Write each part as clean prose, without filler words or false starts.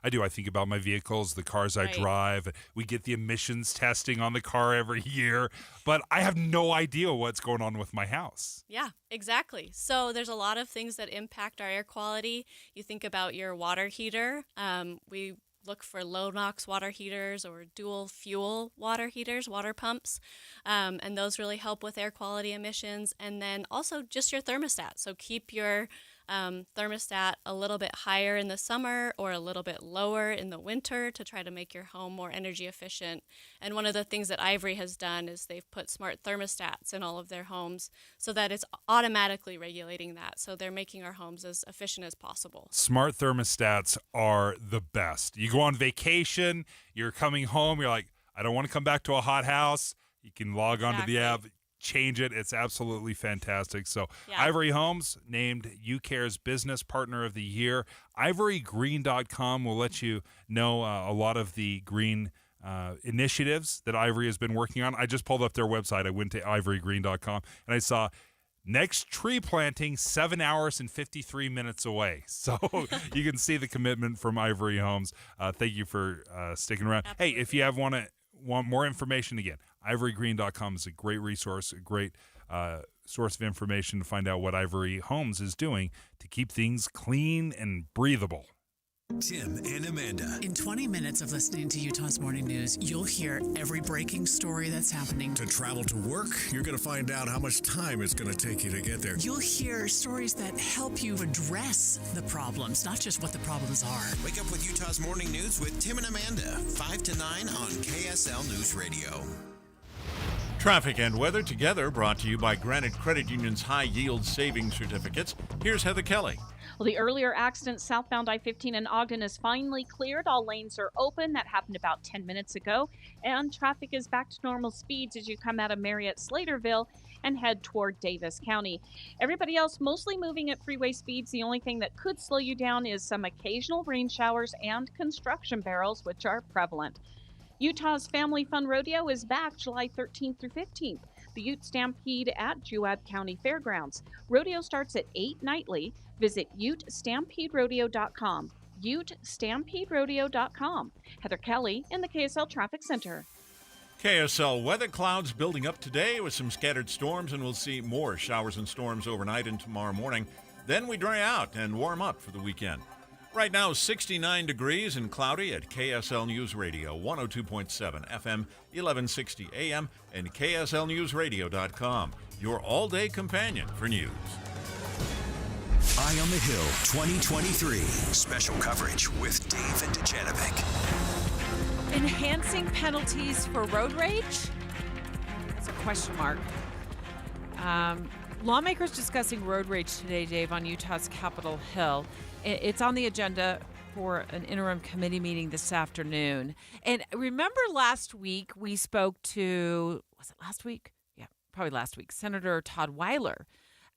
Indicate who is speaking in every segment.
Speaker 1: I do. I think about my vehicles, the cars I
Speaker 2: Right.
Speaker 1: drive. We get the emissions testing on the car every year, but I have no idea what's going on with my house.
Speaker 2: Yeah, exactly. So there's a lot of things that impact our air quality. You think about your water heater. We look for low NOx water heaters or dual fuel water heaters, water pumps, and those really help with air quality emissions. And then also just your thermostat. So keep your thermostat a little bit higher in the summer or a little bit lower in the winter to try to make your home more energy efficient. And one of the things that Ivory has done is they've put smart thermostats in all of their homes so that it's automatically regulating that. So they're making our homes as efficient as possible.
Speaker 1: Smart thermostats are the best. You go on vacation, you're coming home, you're like, I don't want to come back to a hot house. You can log onto the app, change it. It's absolutely fantastic. So Ivory Homes named UCare's Business Partner of the Year. IvoryGreen.com will let you know a lot of the green initiatives that Ivory has been working on. I just pulled up their website. I went to ivorygreen.com and I saw next tree planting 7 hours and 53 minutes away. So you can see the commitment from Ivory Homes. Thank you for sticking around.
Speaker 2: Absolutely.
Speaker 1: Hey, if you want more information, again, ivorygreen.com is a great resource, a great source of information to find out what Ivory Homes is doing to keep things clean and breathable.
Speaker 3: Tim and Amanda.
Speaker 4: In 20 minutes of listening to Utah's Morning News, you'll hear every breaking story that's happening.
Speaker 3: To travel to work, you're going to find out how much time it's going to take you to get there.
Speaker 4: You'll hear stories that help you address the problems, not just what the problems are.
Speaker 5: Wake up with Utah's Morning News with Tim and Amanda, 5 to 9 on KSL News Radio.
Speaker 6: Traffic and weather together brought to you by Granite Credit Union's High Yield Savings Certificates. Here's Heather Kelly.
Speaker 7: Well, the earlier accident southbound I-15 in Ogden is finally cleared. All lanes are open. That happened about 10 minutes ago. And traffic is back to normal speeds as you come out of Marriott-Slaterville and head toward Davis County. Everybody else mostly moving at freeway speeds. The only thing that could slow you down is some occasional rain showers and construction barrels, which are prevalent. Utah's Family Fun Rodeo is back July 13th through 15th. The Ute Stampede at Juab County Fairgrounds. Rodeo starts at 8 nightly. Visit UteStampedeRodeo.com. UteStampedeRodeo.com. Heather Kelly in the KSL Traffic Center.
Speaker 6: KSL weather, clouds building up today with some scattered storms, and we'll see more showers and storms overnight and tomorrow morning. Then we dry out and warm up for the weekend. Right now, 69 degrees and cloudy at KSL News Radio, 102.7 FM, 1160 AM, and KSLNewsRadio.com, your all-day companion for news.
Speaker 3: Eye on the Hill 2023. Special coverage with Dave and Dujanovic.
Speaker 8: Enhancing penalties for road rage? That's a question mark. Lawmakers discussing road rage today, Dave, on Utah's Capitol Hill. It's on the agenda for an interim committee meeting this afternoon. And remember last week we spoke to, was it last week? Yeah, probably last week, Senator Todd Weiler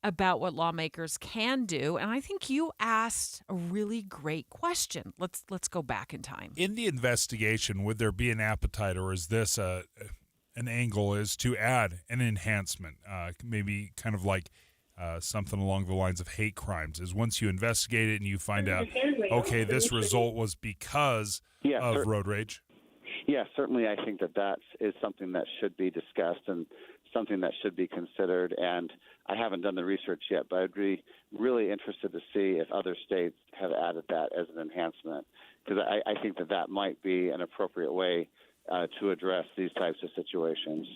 Speaker 8: about what lawmakers can do. And I think you asked a really great question. Let's go back in time.
Speaker 1: In the investigation, would there be an appetite, or is this an angle is to add an enhancement, maybe kind of like something along the lines of hate crimes, is once you investigate it and you find out, okay, this result was because of road rage?
Speaker 9: Yeah, certainly I think that is something that should be discussed and something that should be considered. And I haven't done the research yet, but I'd be really interested to see if other states have added that as an enhancement, because I think that might be an appropriate way to address these types of situations.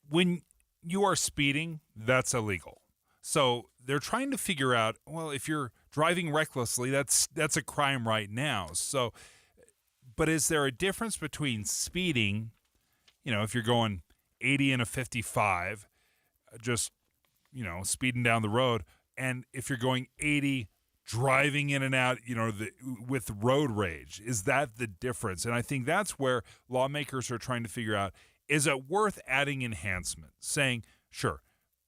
Speaker 1: When you are speeding, that's illegal. So they're trying to figure out, well, if you're driving recklessly, that's a crime right now. So, but is there a difference between speeding, if you're going 80 in a 55, just, speeding down the road, and if you're going 80 driving in and out, with road rage? Is that the difference? And I think that's where lawmakers are trying to figure out, is it worth adding enhancement? Saying, sure,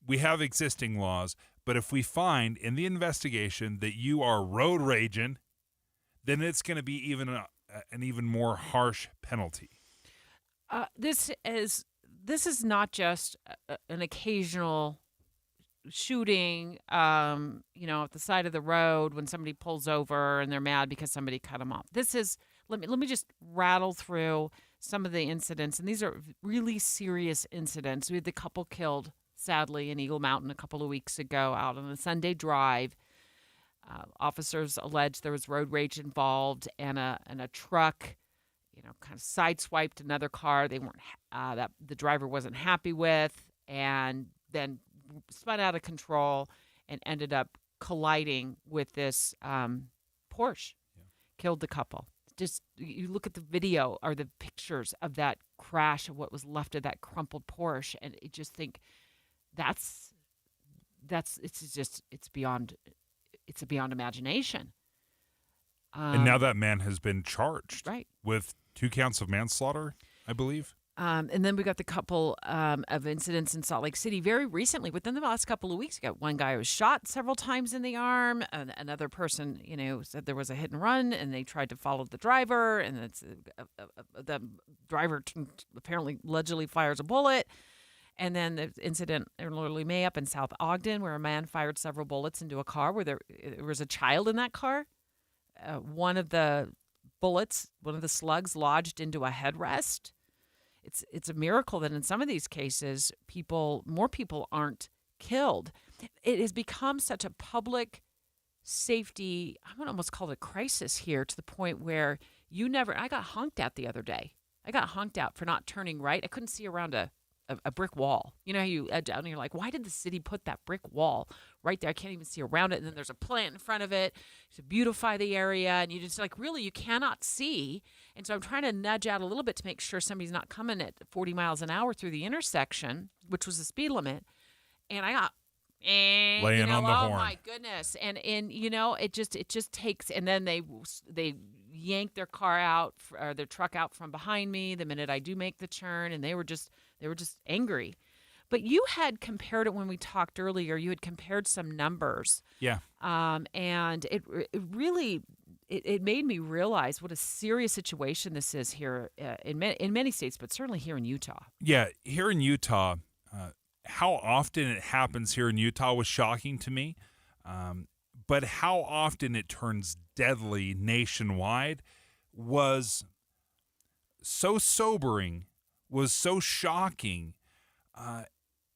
Speaker 1: we have existing laws, but if we find in the investigation that you are road raging, then it's going to be even an even more harsh penalty.
Speaker 8: This is not just an occasional shooting, at the side of the road when somebody pulls over and they're mad because somebody cut them off. This is let me just rattle through some of the incidents, and these are really serious incidents. We had the couple killed, sadly, in Eagle Mountain a couple of weeks ago out on a Sunday drive. Officers alleged there was road rage involved, and a truck, kind of sideswiped another car. They weren't that the driver wasn't happy with, and then spun out of control and ended up colliding with this Porsche. Yeah. Killed the couple. Just you look at the video or the pictures of that crash of what was left of that crumpled Porsche, and you just think it's beyond imagination.
Speaker 1: And now that man has been charged,
Speaker 8: right,
Speaker 1: with 2 counts of manslaughter, I believe.
Speaker 8: And then we got the couple of incidents in Salt Lake City very recently, within the last couple of weeks. One guy was shot several times in the arm. And another person, said there was a hit and run, and they tried to follow the driver. And the driver apparently allegedly fires a bullet. And then the incident in early May up in South Ogden, where a man fired several bullets into a car where there was a child in that car. One of the slugs lodged into a headrest. It's a miracle that in some of these cases, more people aren't killed. It has become such a public safety, I would almost call it a crisis here, to the point where I got honked at the other day. I got honked out for not turning right. I couldn't see around a brick wall. You know how you edge out and you're like, why did the city put that brick wall right there? I can't even see around it. And then there's a plant in front of it to beautify the area. And you just you cannot see. And so I'm trying to nudge out a little bit to make sure somebody's not coming at 40 miles an hour through the intersection, which was the speed limit. And I got
Speaker 1: laying on the horn.
Speaker 8: Oh my goodness. And it just takes, and then they yanked their car out, or their truck out from behind me the minute I do make the turn, and they were just angry. But you had compared it when we talked earlier. You had compared some numbers.
Speaker 1: Yeah.
Speaker 8: And it really made me realize what a serious situation this is here in many states, but certainly here in Utah.
Speaker 1: Yeah, here in Utah, how often it happens here in Utah was shocking to me. But how often it turns deadly nationwide was so sobering, was so shocking,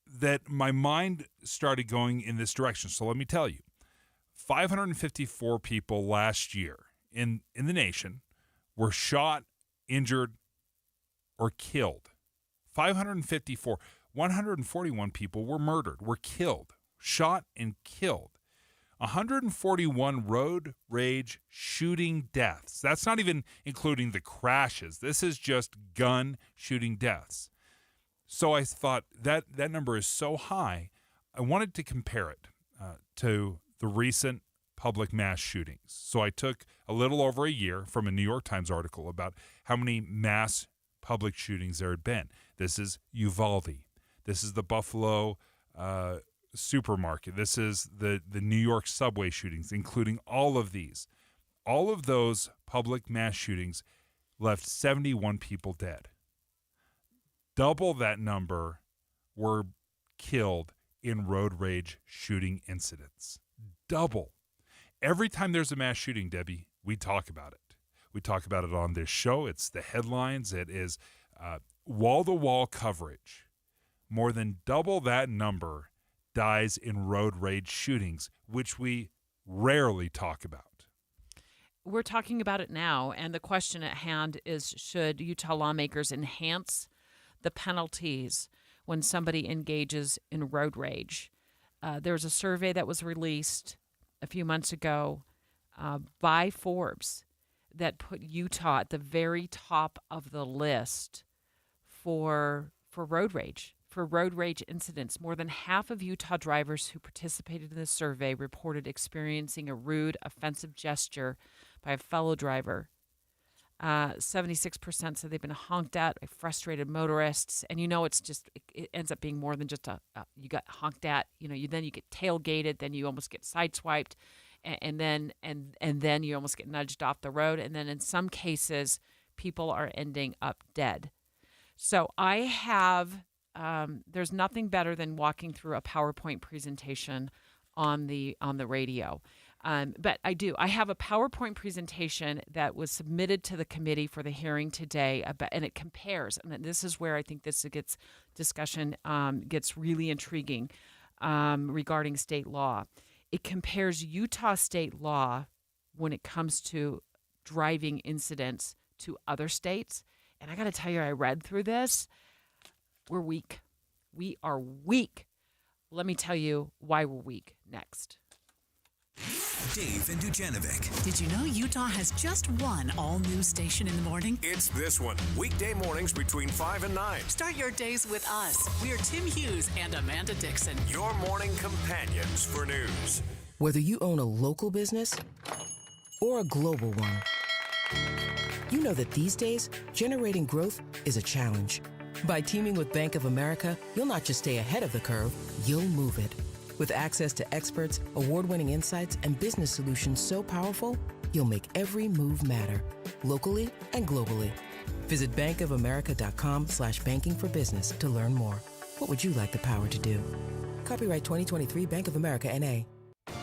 Speaker 1: that my mind started going in this direction. So let me tell you, 554 people last year in the nation were shot, injured, or killed. 554. 141 people were murdered, were killed, shot and killed. 141 road rage shooting deaths. That's not even including the crashes. This is just gun shooting deaths. So I thought that number is so high, I wanted to compare it to the recent public mass shootings. So I took a little over a year from a New York Times article about how many mass public shootings there had been. This is Uvalde. This is the Buffalo supermarket. This is the New York subway shootings, including all of these. All of those public mass shootings left 71 people dead. Double that number were killed in road rage shooting incidents. Double. Every time there's a mass shooting, Debbie, we talk about it. We talk about it on this show. It's the headlines. It is wall-to-wall coverage. More than double that number dies in road rage shootings, which we rarely talk about.
Speaker 8: We're talking about it now, and the question at hand is, should Utah lawmakers enhance the penalties when somebody engages in road rage? There's a survey that was released a few months ago by Forbes that put Utah at the very top of the list for road rage. For road rage incidents, more than half of Utah drivers who participated in the survey reported experiencing a rude, offensive gesture by a fellow driver. 76% said they've been honked at by frustrated motorists, and it ends up being more than just you got honked at. Then you get tailgated, then you almost get sideswiped, and then you almost get nudged off the road, and then in some cases, people are ending up dead. So I have there's nothing better than walking through a PowerPoint presentation on the radio. But I have a PowerPoint presentation that was submitted to the committee for the hearing today, and it compares. And this is where I think this gets really intriguing regarding state law. It compares Utah state law when it comes to driving incidents to other states. And I got to tell you, I read through this. We're weak. We are weak. Let me tell you why we're weak next.
Speaker 3: Dave and Dujanovic.
Speaker 4: Did you know Utah has just one all-news station in the morning?
Speaker 10: It's this one. Weekday mornings between 5 and 9.
Speaker 4: Start your days with us. We're Tim Hughes and Amanda Dixon.
Speaker 10: Your morning companions for news.
Speaker 11: Whether you own a local business or a global one, you know that these days, generating growth is a challenge. By teaming with Bank of America, you'll not just stay ahead of the curve, you'll move it. With access to experts, award-winning insights, and business solutions so powerful, you'll make every move matter, locally and globally. Visit bankofamerica.com/banking for business to learn more. What would you like the power to do? Copyright 2023 Bank of America, N.A.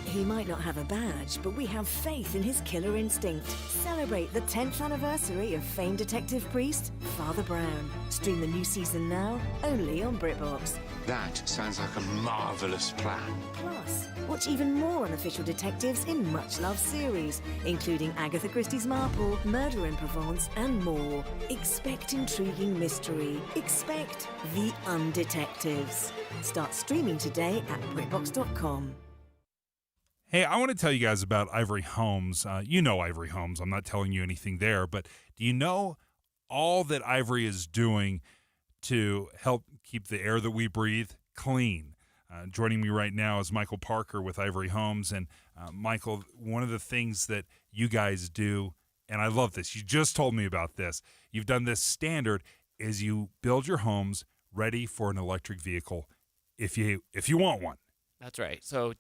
Speaker 12: He might not have a badge, but we have faith in his killer instinct. Celebrate the 10th anniversary of famed detective priest, Father Brown. Stream the new season now, only on BritBox.
Speaker 13: That sounds like a marvellous plan.
Speaker 12: Plus, watch even more unofficial detectives in much-loved series, including Agatha Christie's Marple, Murder in Provence, and more. Expect intriguing mystery. Expect the Undetectives. Start streaming today at BritBox.com.
Speaker 1: Hey, I want to tell you guys about Ivory Homes. You know Ivory Homes. I'm not telling you anything there, but do you know all that Ivory is doing to help keep the air that we breathe clean? Joining me right now is Michael Parker with Ivory Homes. And Michael, one of the things that you guys do, and I love this, you just told me about this, you've done this standard, is you build your homes ready for an electric vehicle if you want one.
Speaker 14: That's right. So,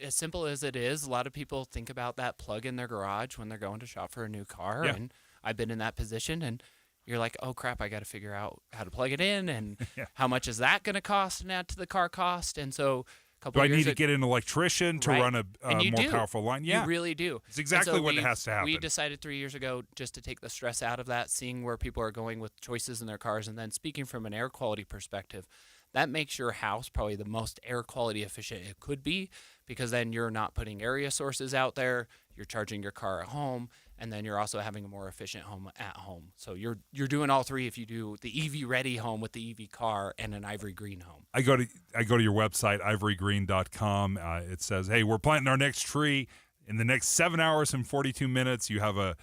Speaker 14: as simple as it is, a lot of people think about that plug in their garage when they're going to shop for a new car.
Speaker 1: Yeah.
Speaker 14: And I've been in that position, and you're like, oh, crap, I got to figure out how to plug it in, and how much is that going to cost and add to the car cost. And so a couple
Speaker 1: Do I
Speaker 14: of years
Speaker 1: need to get an electrician to run a more powerful line? Yeah.
Speaker 14: You really do.
Speaker 1: It's exactly what has to happen.
Speaker 14: We decided 3 years ago just to take the stress out of that, seeing where people are going with choices in their cars, and then speaking from an air quality perspective. That makes your house probably the most air quality efficient it could be, because then you're not putting area sources out there, you're charging your car at home, and then you're also having a more efficient home at home. So you're doing all three if you do the EV ready home with the EV car and an Ivory Green home.
Speaker 1: I go to your website, ivorygreen.com. It says, hey, we're planting our next tree in the next 7 hours and 42 minutes. You have a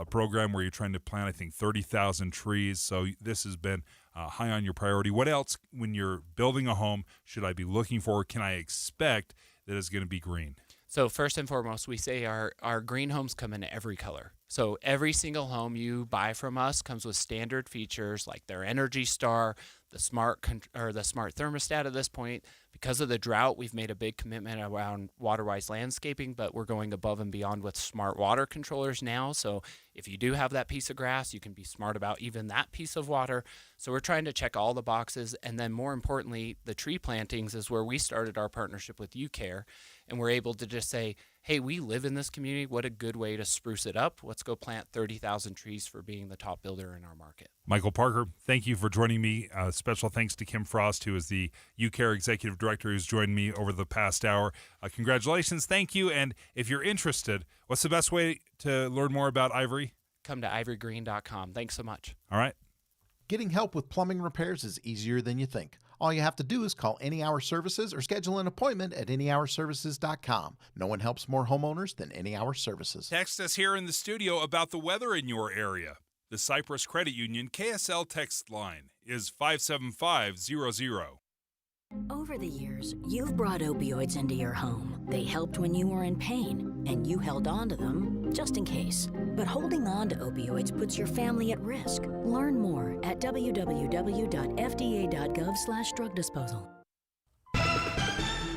Speaker 1: program where you're trying to plant, I think, 30,000 trees. So this has been high on your priority. What else, when you're building a home, should I be looking for? Can I expect that it's going to be green?
Speaker 14: So first and foremost, we say our green homes come in every color. So every single home you buy from us comes with standard features like their Energy Star, the smart thermostat at this point. Because of the drought, we've made a big commitment around water-wise landscaping, but we're going above and beyond with smart water controllers now. So if you do have that piece of grass, you can be smart about even that piece of water. So we're trying to check all the boxes. And then more importantly, the tree plantings is where we started our partnership with UCare. And we're able to just say, hey, we live in this community. What a good way to spruce it up. Let's go plant 30,000 trees for being the top builder in our market.
Speaker 1: Michael Parker, thank you for joining me. Special thanks to Kim Frost, who is the UCare Executive Director, who's joined me over the past hour. Congratulations. Thank you. And if you're interested, what's the best way to learn more about Ivory?
Speaker 14: Come to ivorygreen.com. Thanks so much.
Speaker 1: All right.
Speaker 15: Getting help with plumbing repairs is easier than you think. All you have to do is call Any Hour Services or schedule an appointment at anyhourservices.com. No one helps more homeowners than Any Hour Services.
Speaker 1: Text us here in the studio about the weather in your area. The Cypress Credit Union KSL text line is 57500.
Speaker 16: Over the years, you've brought opioids into your home. They helped when you were in pain, and you held on to them just in case. But holding on to opioids puts your family at risk. Learn more at www.fda.gov/drug disposal.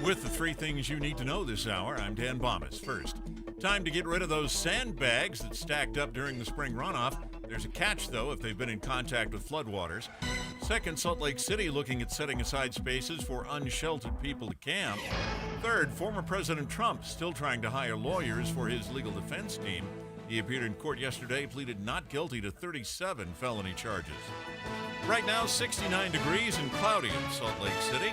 Speaker 6: With the three things you need to know this hour, I'm Dan Bomas. First, Time to get rid of those sandbags that stacked up during the spring runoff. There's a catch, though, if they've been in contact with floodwaters. Second, Salt Lake City looking at setting aside spaces for unsheltered people to camp. Third, former President Trump still trying to hire lawyers for his legal defense team. He appeared in court yesterday, pleaded not guilty to 37 felony charges. Right now, 69 degrees and cloudy in Salt Lake City.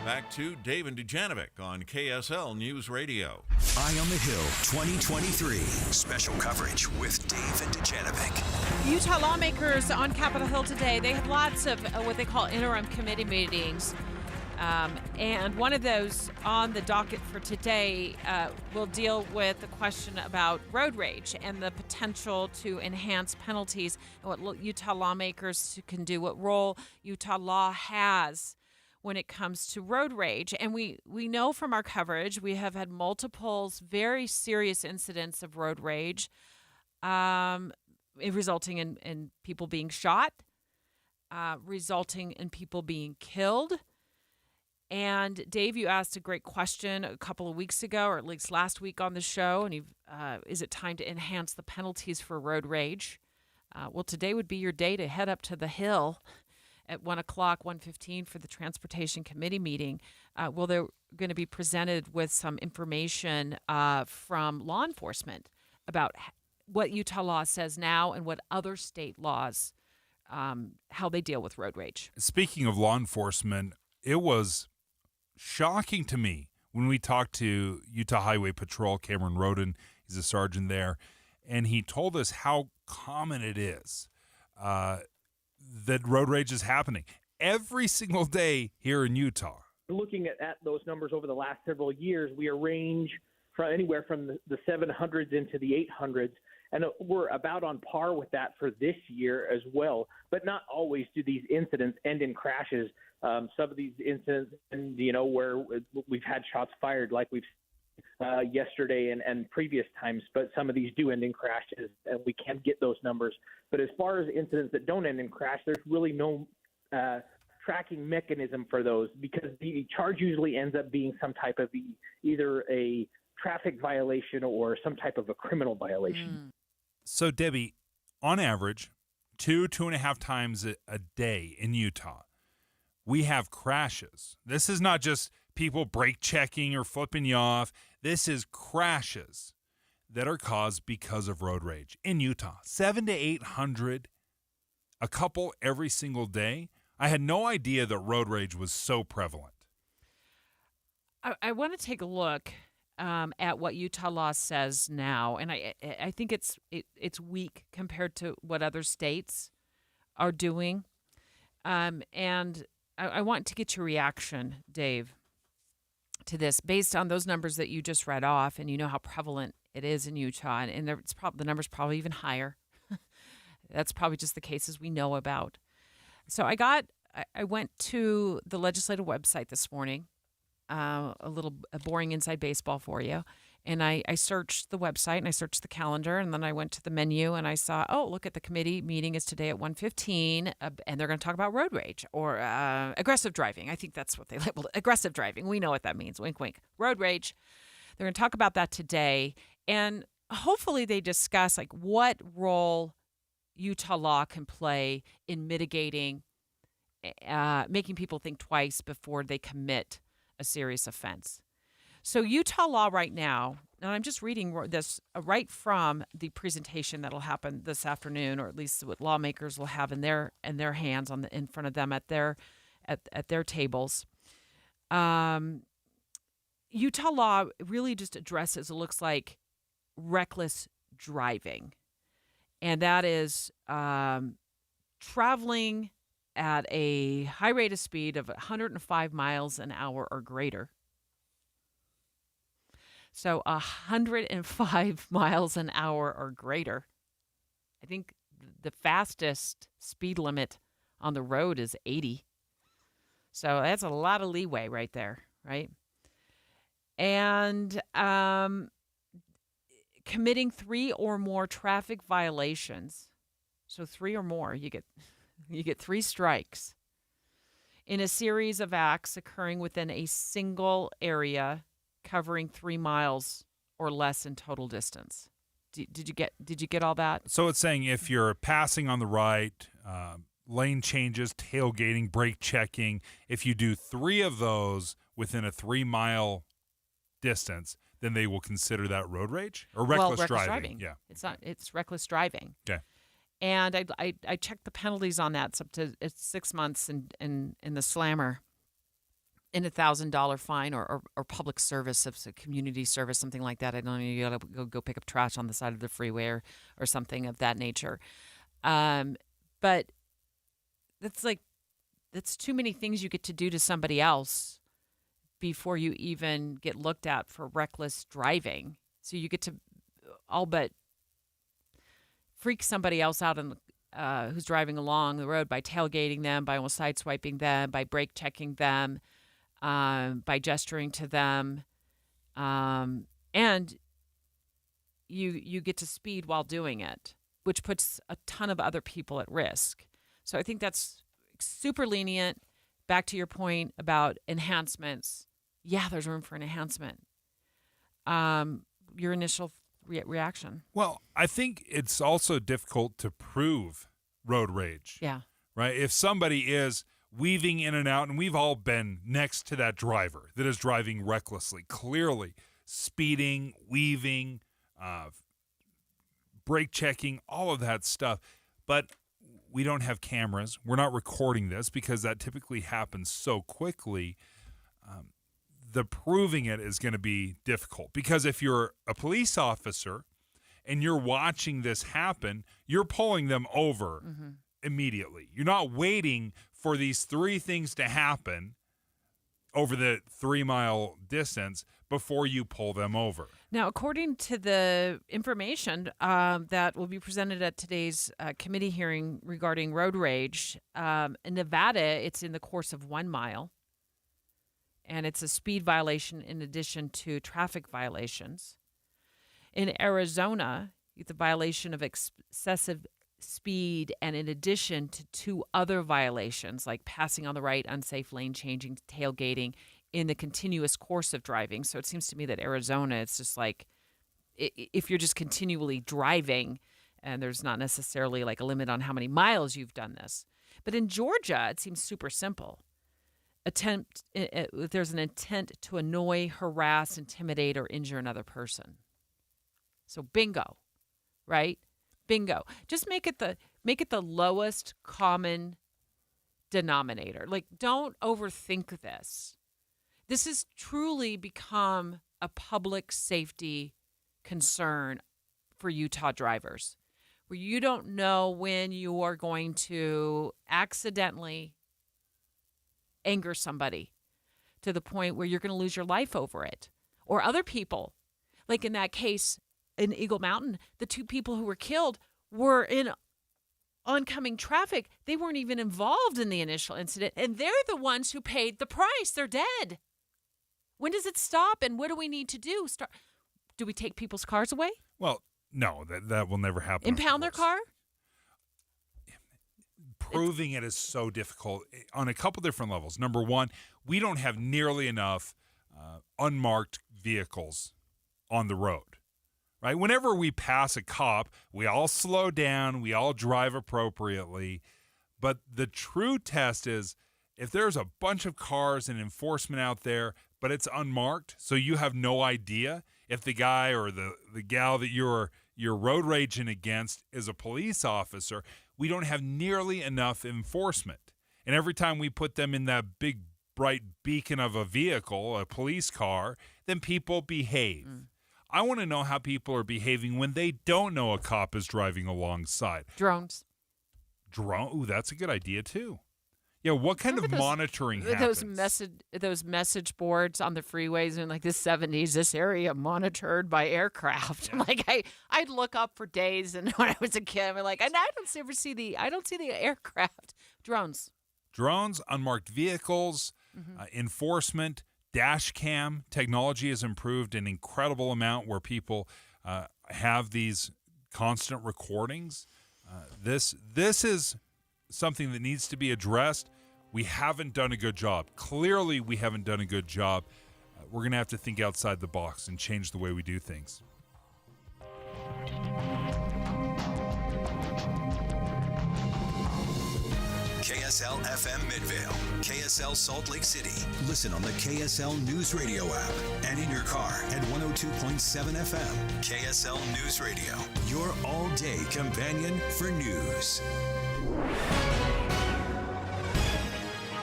Speaker 6: Back to Dave and Dujanovic on KSL News Radio.
Speaker 3: Eye on the Hill 2023. Special coverage with Dave and Dujanovic.
Speaker 8: Utah lawmakers on Capitol Hill today, they have lots of what they call interim committee meetings. And one of those on the docket for today will deal with the question about road rage and the potential to enhance penalties and what Utah lawmakers can do, what role Utah law has when it comes to road rage. And we know from our coverage, we have had multiple very serious incidents of road rage resulting in people being shot, resulting in people being killed. And Dave, you asked a great question a couple of weeks ago, or at least last week on the show, and is it time to enhance the penalties for road rage? Well, today would be your day to head up to the Hill at 1 o'clock, 1:15 for the Transportation Committee meeting. Well, they're going to be presented with some information from law enforcement about what Utah law says now and what other state laws, how they deal with road rage.
Speaker 1: Speaking of law enforcement, it was shocking to me when we talked to Utah Highway Patrol, Cameron Roden, he's a sergeant there, and he told us how common it is that road rage is happening every single day here in Utah.
Speaker 17: Looking at those numbers over the last several years, we range from anywhere from the 700s into the 800s, and we're about on par with that for this year as well. But not always do these incidents end in crashes. Some of these incidents, where we've had shots fired like we've seen yesterday and previous times, but some of these do end in crashes, and we can't get those numbers. But as far as incidents that don't end in crash, there's really no tracking mechanism for those, because the charge usually ends up being some type of either a traffic violation or some type of a criminal violation.
Speaker 1: So, Debbie, on average, 2.5 times a day in Utah, we have crashes. This is not just people brake checking or flipping you off. This is crashes that are caused because of road rage in Utah. 700 to 800, a couple every single day. I had no idea that road rage was so prevalent.
Speaker 8: I want to take a look at what Utah law says now, and I think it's weak compared to what other states are doing. And I want to get your reaction, Dave, to this based on those numbers that you just read off, and you know how prevalent it is in Utah, and the number's probably even higher. That's probably just the cases we know about. So I went to the legislative website this morning, a boring inside baseball for you. And I searched the website and I searched the calendar, and then I went to the menu and I saw, look at the committee meeting is today at 1:15, and they're going to talk about road rage or aggressive driving. I think that's what they labeled it. Aggressive driving. We know what that means. Wink, wink. Road rage. They're going to talk about that today. And hopefully they discuss like what role Utah law can play in mitigating, making people think twice before they commit a serious offense. So Utah law right now, and I'm just reading this right from the presentation that'll happen this afternoon, or at least what lawmakers will have in their hands in front of them at their tables. Utah law really just addresses, it looks like, reckless driving, and that is traveling at a high rate of speed of 105 miles an hour or greater. So 105 miles an hour or greater. I think the fastest speed limit on the road is 80. So that's a lot of leeway right there, right? And committing 3 or more traffic violations. So 3 or more, you get 3 strikes in a series of acts occurring within a single area covering 3 miles or less in total distance. Did you get all that?
Speaker 1: So it's saying if you're passing on the right, lane changes, tailgating, brake checking, if you do 3 of those within a 3-mile distance, then they will consider that road rage or reckless driving. Yeah,
Speaker 8: it's reckless driving.
Speaker 1: Okay.
Speaker 8: And I checked the penalties on that. It's 6 months in the slammer, and $1,000 fine or public service, if it's a community service, something like that. I don't know. You got to go pick up trash on the side of the freeway or something of that nature. But that's too many things you get to do to somebody else before you even get looked at for reckless driving. So you get to all but freak somebody else out who's driving along the road by tailgating them, by almost sideswiping them, by brake checking them, by gesturing to them, and you get to speed while doing it, which puts a ton of other people at risk. So I think that's super lenient. Back to your point about enhancements. Yeah, there's room for an enhancement. Your initial reaction?
Speaker 1: Well, I think it's also difficult to prove road rage.
Speaker 8: Yeah.
Speaker 1: Right? If somebody is weaving in and out, and we've all been next to that driver that is driving recklessly, clearly speeding, weaving, brake checking, all of that stuff. But we don't have cameras. We're not recording this because that typically happens so quickly. The proving it is going to be difficult because if you're a police officer and you're watching this happen, you're pulling them over immediately. You're not waiting for these 3 things to happen over the 3-mile distance before you pull them over.
Speaker 8: Now, according to the information that will be presented at today's committee hearing regarding road rage, in Nevada, it's in the course of 1 mile. And it's a speed violation in addition to traffic violations. In Arizona, it's a violation of excessive speed and in addition to 2 other violations like passing on the right, unsafe lane changing, tailgating in the continuous course of driving. So it seems to me that Arizona, it's just like if you're just continually driving and there's not necessarily like a limit on how many miles you've done this. But in Georgia, it seems super simple. There's an intent to annoy, harass, intimidate, or injure another person. So bingo, right? Bingo. Just make it the lowest common denominator. Like, don't overthink this. This has truly become a public safety concern for Utah drivers, where you don't know when you are going to accidentally anger somebody to the point where you're going to lose your life over it, or other people. Like in that case in Eagle Mountain, the 2 people who were killed were in oncoming traffic. They weren't even involved in the initial incident, and they're the ones who paid the price. They're dead. When does it stop, and what do we need to do? Do we take people's cars away?
Speaker 1: Well, no, that will never happen.
Speaker 8: Impound their car?
Speaker 1: Proving it is so difficult on a couple different levels. Number one, we don't have nearly enough unmarked vehicles on the road, right? Whenever we pass a cop, we all slow down, we all drive appropriately. But the true test is if there's a bunch of cars and enforcement out there, but it's unmarked, so you have no idea if the guy or the gal that you're road raging against is a police officer, we don't have nearly enough enforcement. And every time we put them in that big, bright beacon of a vehicle, a police car, then people behave. I want to know how people are behaving when they don't know a cop is driving alongside.
Speaker 8: Drones.
Speaker 1: Ooh, that's a good idea, too. Yeah, what kind of monitoring happens?
Speaker 8: Those message boards on the freeways in like the 70s, this area monitored by aircraft. Yeah. Like I'd look up for days, and when I was a kid, I'm like, and I don't see the aircraft. Drones,
Speaker 1: unmarked vehicles, enforcement, dash cam technology has improved an incredible amount where people have these constant recordings. This is something that needs to be addressed. We haven't done a good job. Clearly, we haven't done a good job we're going to have to think outside the box and change the way we do things.
Speaker 3: KSL FM Midvale, KSL Salt Lake City. Listen on the KSL News Radio app and in your car at 102.7 FM. KSL News Radio, your all-day companion for news.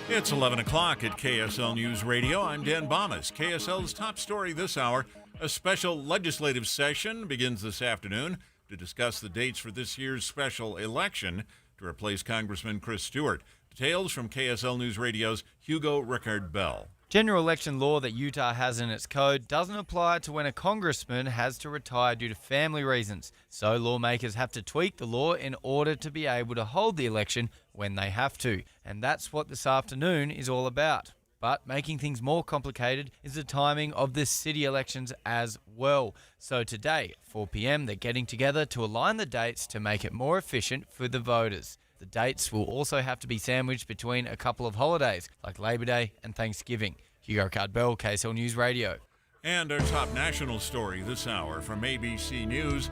Speaker 6: It's 11 o'clock at KSL News Radio. I'm Dan Bomas. KSL's top story this hour, a special legislative session begins this afternoon to discuss the dates for this year's special election to replace Congressman Chris Stewart. Details from KSL News Radio's Hugo Rickard-Bell.
Speaker 18: General election law that Utah has in its code doesn't apply to when a congressman has to retire due to family reasons. So lawmakers have to tweak the law in order to be able to hold the election when they have to. And that's what this afternoon is all about. But making things more complicated is the timing of the city elections as well. So today, 4 p.m, they're getting together to align the dates to make it more efficient for the voters. The dates will also have to be sandwiched between a couple of holidays, like Labor Day and Thanksgiving. Hugo Rickard-Bell, KSL News Radio.
Speaker 6: And our top national story this hour from ABC News.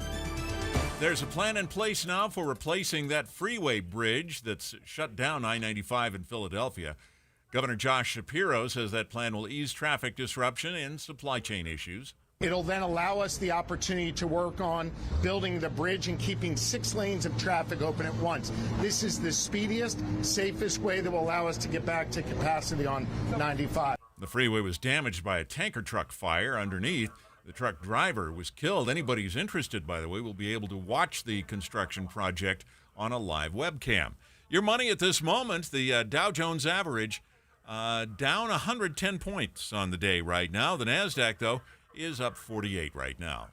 Speaker 6: There's a plan in place now for replacing that freeway bridge that's shut down I-95 in Philadelphia. Governor Josh Shapiro says that plan will ease traffic disruption and supply chain issues.
Speaker 19: It'll then allow us the opportunity to work on building the bridge and keeping 6 lanes of traffic open at once. This is the speediest, safest way that will allow us to get back to capacity on 95.
Speaker 6: The freeway was damaged by a tanker truck fire underneath. The truck driver was killed. Anybody who's interested, by the way, will be able to watch the construction project on a live webcam. Your money at this moment, the Dow Jones average, down 110 points on the day right now. The NASDAQ, though, is up 48 right now.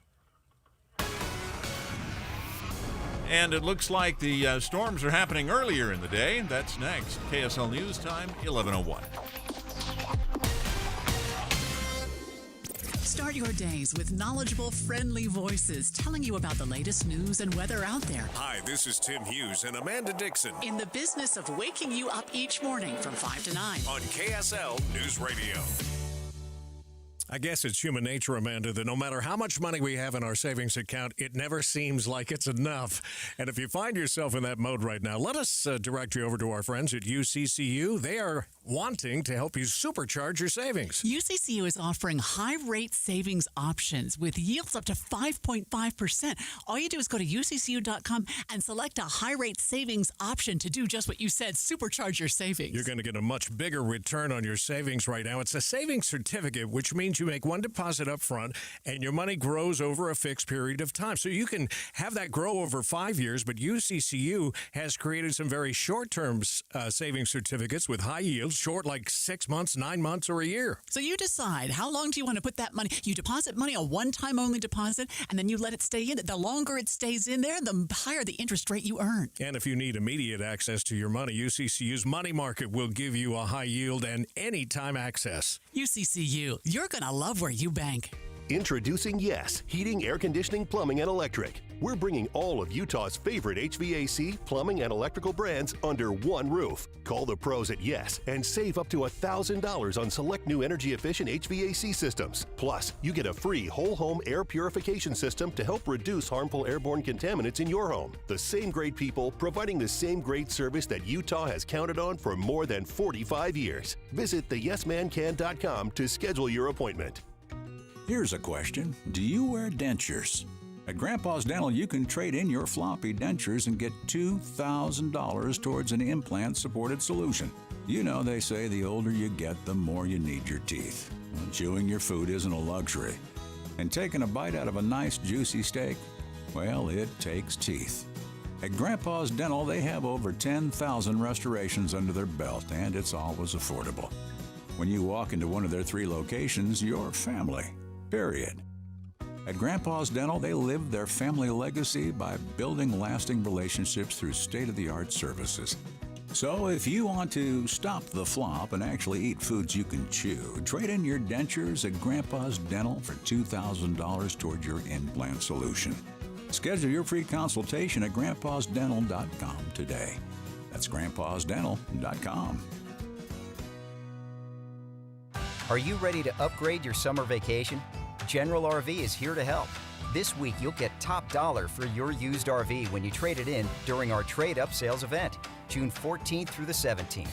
Speaker 6: And it looks like the storms are happening earlier in the day. That's next. KSL News Time, 11:01.
Speaker 4: Start your days with knowledgeable, friendly voices telling you about the latest news and weather out there.
Speaker 10: Hi, this is Tim Hughes and Amanda Dixon.
Speaker 4: In the business of waking you up each morning from 5 to 9.
Speaker 10: On KSL News Radio.
Speaker 20: I guess it's human nature, Amanda, that no matter how much money we have in our savings account, it never seems like it's enough. And if you find yourself in that mode right now, let us direct you over to our friends at UCCU. They are wanting to help you supercharge your savings.
Speaker 4: UCCU is offering high-rate savings options with yields up to 5.5%. All you do is go to UCCU.com and select a high-rate savings option to do just what you said, supercharge your savings.
Speaker 20: You're going to get a much bigger return on your savings right now. It's a savings certificate, which means you make one deposit up front and your money grows over a fixed period of time. So you can have that grow over 5 years, but UCCU has created some very short-term savings certificates with high yields, short like 6 months, 9 months, or a year.
Speaker 4: So you decide how long do you want to put that money. You deposit money, a one-time only deposit, and then you let it stay in. The longer it stays in there, the higher the interest rate you earn.
Speaker 20: And if you need immediate access to your money, UCCU's Money Market will give you a high yield and anytime access.
Speaker 4: UCCU, you're going to love where you bank.
Speaker 21: Introducing Yes, Heating, Air Conditioning, Plumbing, and Electric. We're bringing all of Utah's favorite HVAC, plumbing, and electrical brands under one roof. Call the pros at Yes and save up to $1,000 on select new energy-efficient HVAC systems. Plus, you get a free whole-home air purification system to help reduce harmful airborne contaminants in your home. The same great people providing the same great service that Utah has counted on for more than 45 years. Visit theyesmancan.com to schedule your appointment.
Speaker 22: Here's a question. Do you wear dentures? At Grandpa's Dental, you can trade in your floppy dentures and get $2,000 towards an implant-supported solution. You know, they say the older you get, the more you need your teeth. Well, chewing your food isn't a luxury. And taking a bite out of a nice, juicy steak, well, it takes teeth. At Grandpa's Dental, they have over 10,000 restorations under their belt, and it's always affordable. When you walk into one of their 3 locations, you're family. Period. At Grandpa's Dental, they live their family legacy by building lasting relationships through state-of-the-art services. So if you want to stop the flop and actually eat foods you can chew, trade in your dentures at Grandpa's Dental for $2,000 toward your implant solution. Schedule your free consultation at grandpasdental.com today. That's grandpasdental.com.
Speaker 2: Are you ready to upgrade your summer vacation? General RV is here to help. This week, you'll get top dollar for your used RV when you trade it in during our Trade Up Sales event, June 14th through the 17th.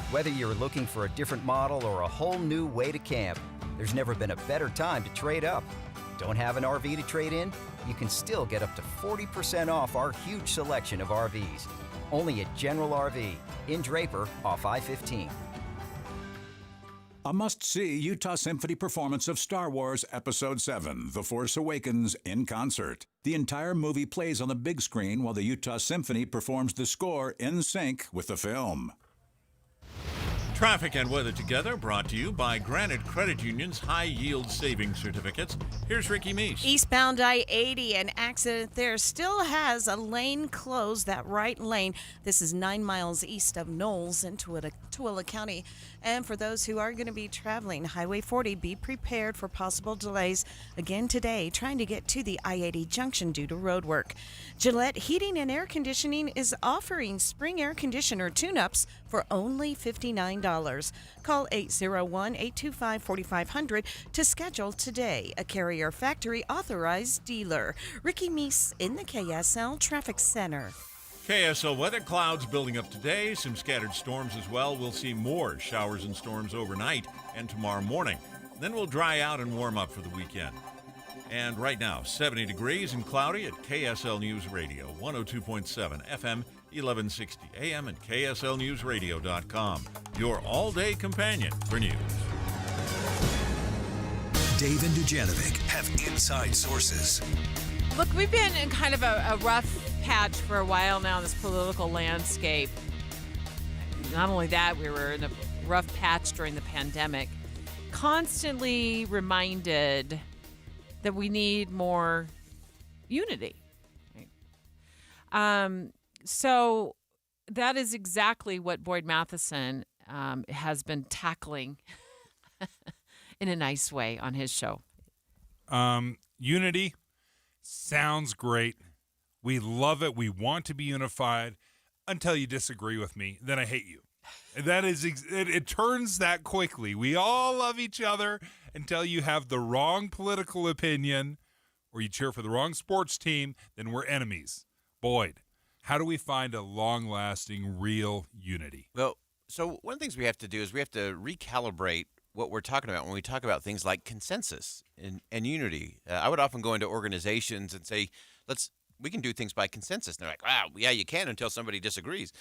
Speaker 2: Whether you're looking for a different model or a whole new way to camp, there's never been a better time to trade up. Don't have an RV to trade in? You can still get up to 40% off our huge selection of RVs. Only at General RV in Draper off I-15.
Speaker 22: A must-see Utah Symphony performance of Star Wars Episode 7, The Force Awakens, in concert. The entire movie plays on the big screen while the Utah Symphony performs the score in sync with the film.
Speaker 6: Traffic and weather together, brought to you by Granite Credit Union's high-yield savings certificates. Here's Ricky Meese.
Speaker 5: Eastbound I-80, an accident there still has a lane closed, that right lane. This is 9 miles east of Knowles in Tooele County. And for those who are going to be traveling Highway 40, be prepared for possible delays again today, trying to get to the I-80 junction due to road work. Gillette Heating and Air Conditioning is offering spring air conditioner tune-ups for only $59. Call 801-825-4500 to schedule today. A Carrier Factory authorized dealer. Ricky Meese in the KSL Traffic Center.
Speaker 6: KSL weather, clouds building up today, some scattered storms as well. We'll see more showers and storms overnight and tomorrow morning. Then we'll dry out and warm up for the weekend. And right now, 70 degrees and cloudy at KSL News Radio, 102.7 FM, 1160 AM, and KSLNewsRadio.com. Your all-day companion for news.
Speaker 3: Dave and Dujanovic have inside sources.
Speaker 8: Look, we've been in kind of a rough patch for a while now in this political landscape. Not only that, we were in a rough patch during the pandemic. Constantly reminded that we need more unity. Right? So that is exactly what Boyd Matheson has been tackling in a nice way on his show.
Speaker 1: Unity sounds great. We love it. We want to be unified until you disagree with me. Then I hate you. That is, it turns that quickly. We all love each other until you have the wrong political opinion or you cheer for the wrong sports team. Then we're enemies. Boyd, how do we find a long-lasting, real unity?
Speaker 23: Well, so one of the things we have to do is we have to recalibrate what we're talking about when we talk about things like consensus and unity. I would often go into organizations and say, we can do things by consensus. And they're like, wow, yeah, you can until somebody disagrees.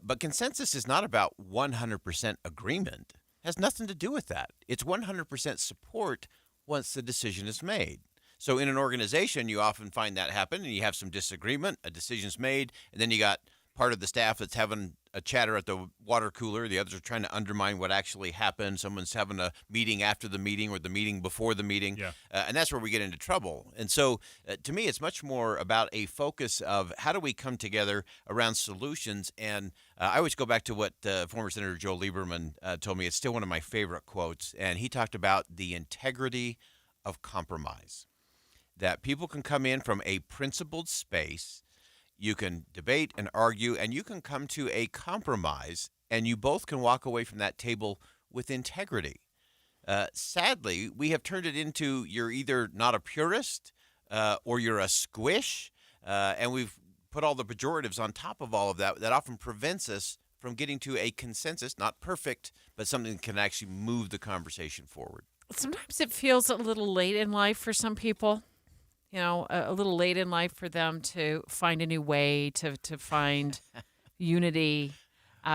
Speaker 23: But consensus is not about 100% agreement. It has nothing to do with that. It's 100% support once the decision is made. So in an organization, you often find that happen, and you have some disagreement, a decision's made, and then you got part of the staff that's having a chatter at the water cooler. The others are trying to undermine what actually happened. Someone's having a meeting after the meeting or the meeting before the meeting.
Speaker 1: Yeah.
Speaker 23: And that's where we get into trouble. And so to me, it's much more about a focus of how do we come together around solutions. And I always go back to what former Senator Joe Lieberman told me. It's still one of my favorite quotes. And he talked about the integrity of compromise, that people can come in from a principled space. You can debate and argue, and you can come to a compromise, and you both can walk away from that table with integrity. Sadly, we have turned it into you're either not a purist or you're a squish, and we've put all the pejoratives on top of all of that. That often prevents us from getting to a consensus, not perfect, but something that can actually move the conversation forward.
Speaker 8: Sometimes it feels a little late in life for some people. You know, a little late in life for them to find a new way to find unity,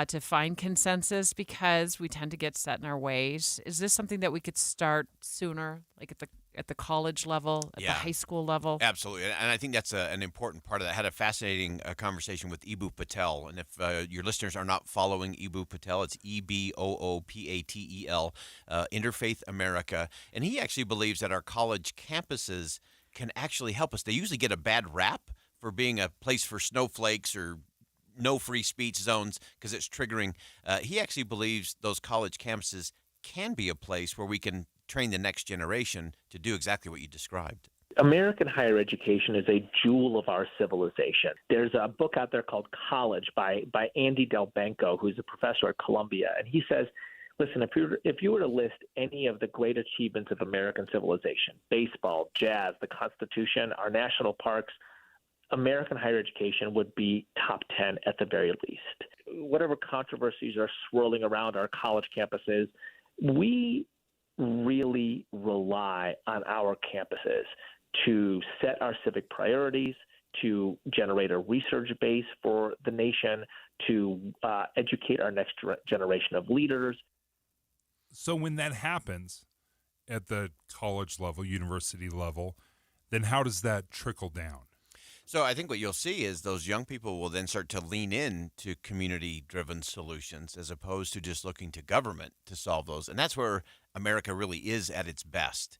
Speaker 8: to find consensus, because we tend to get set in our ways. Is this something that we could start sooner, like at the college level, at the high school level?
Speaker 23: Absolutely, and I think that's an important part of that. I had a fascinating conversation with Eboo Patel, and if your listeners are not following Eboo Patel, it's EBOOPATEL, Interfaith America, and he actually believes that our college campuses can actually help us. They usually get a bad rap for being a place for snowflakes or no free speech zones because it's triggering. He actually believes those college campuses can be a place where we can train the next generation to do exactly what you described.
Speaker 17: American higher education is a jewel of our civilization. There's a book out there called College by Andy Del Banco, who's a professor at Columbia, and he says, Listen, if you were to list any of the great achievements of American civilization, baseball, jazz, the Constitution, our national parks, American higher education would be top 10 at the very least. Whatever controversies are swirling around our college campuses, we really rely on our campuses to set our civic priorities, to generate a research base for the nation, to educate our next generation of leaders.
Speaker 1: So when that happens at the college level, university level, then how does that trickle down?
Speaker 23: So I think what you'll see is those young people will then start to lean in to community-driven solutions as opposed to just looking to government to solve those. And that's where America really is at its best.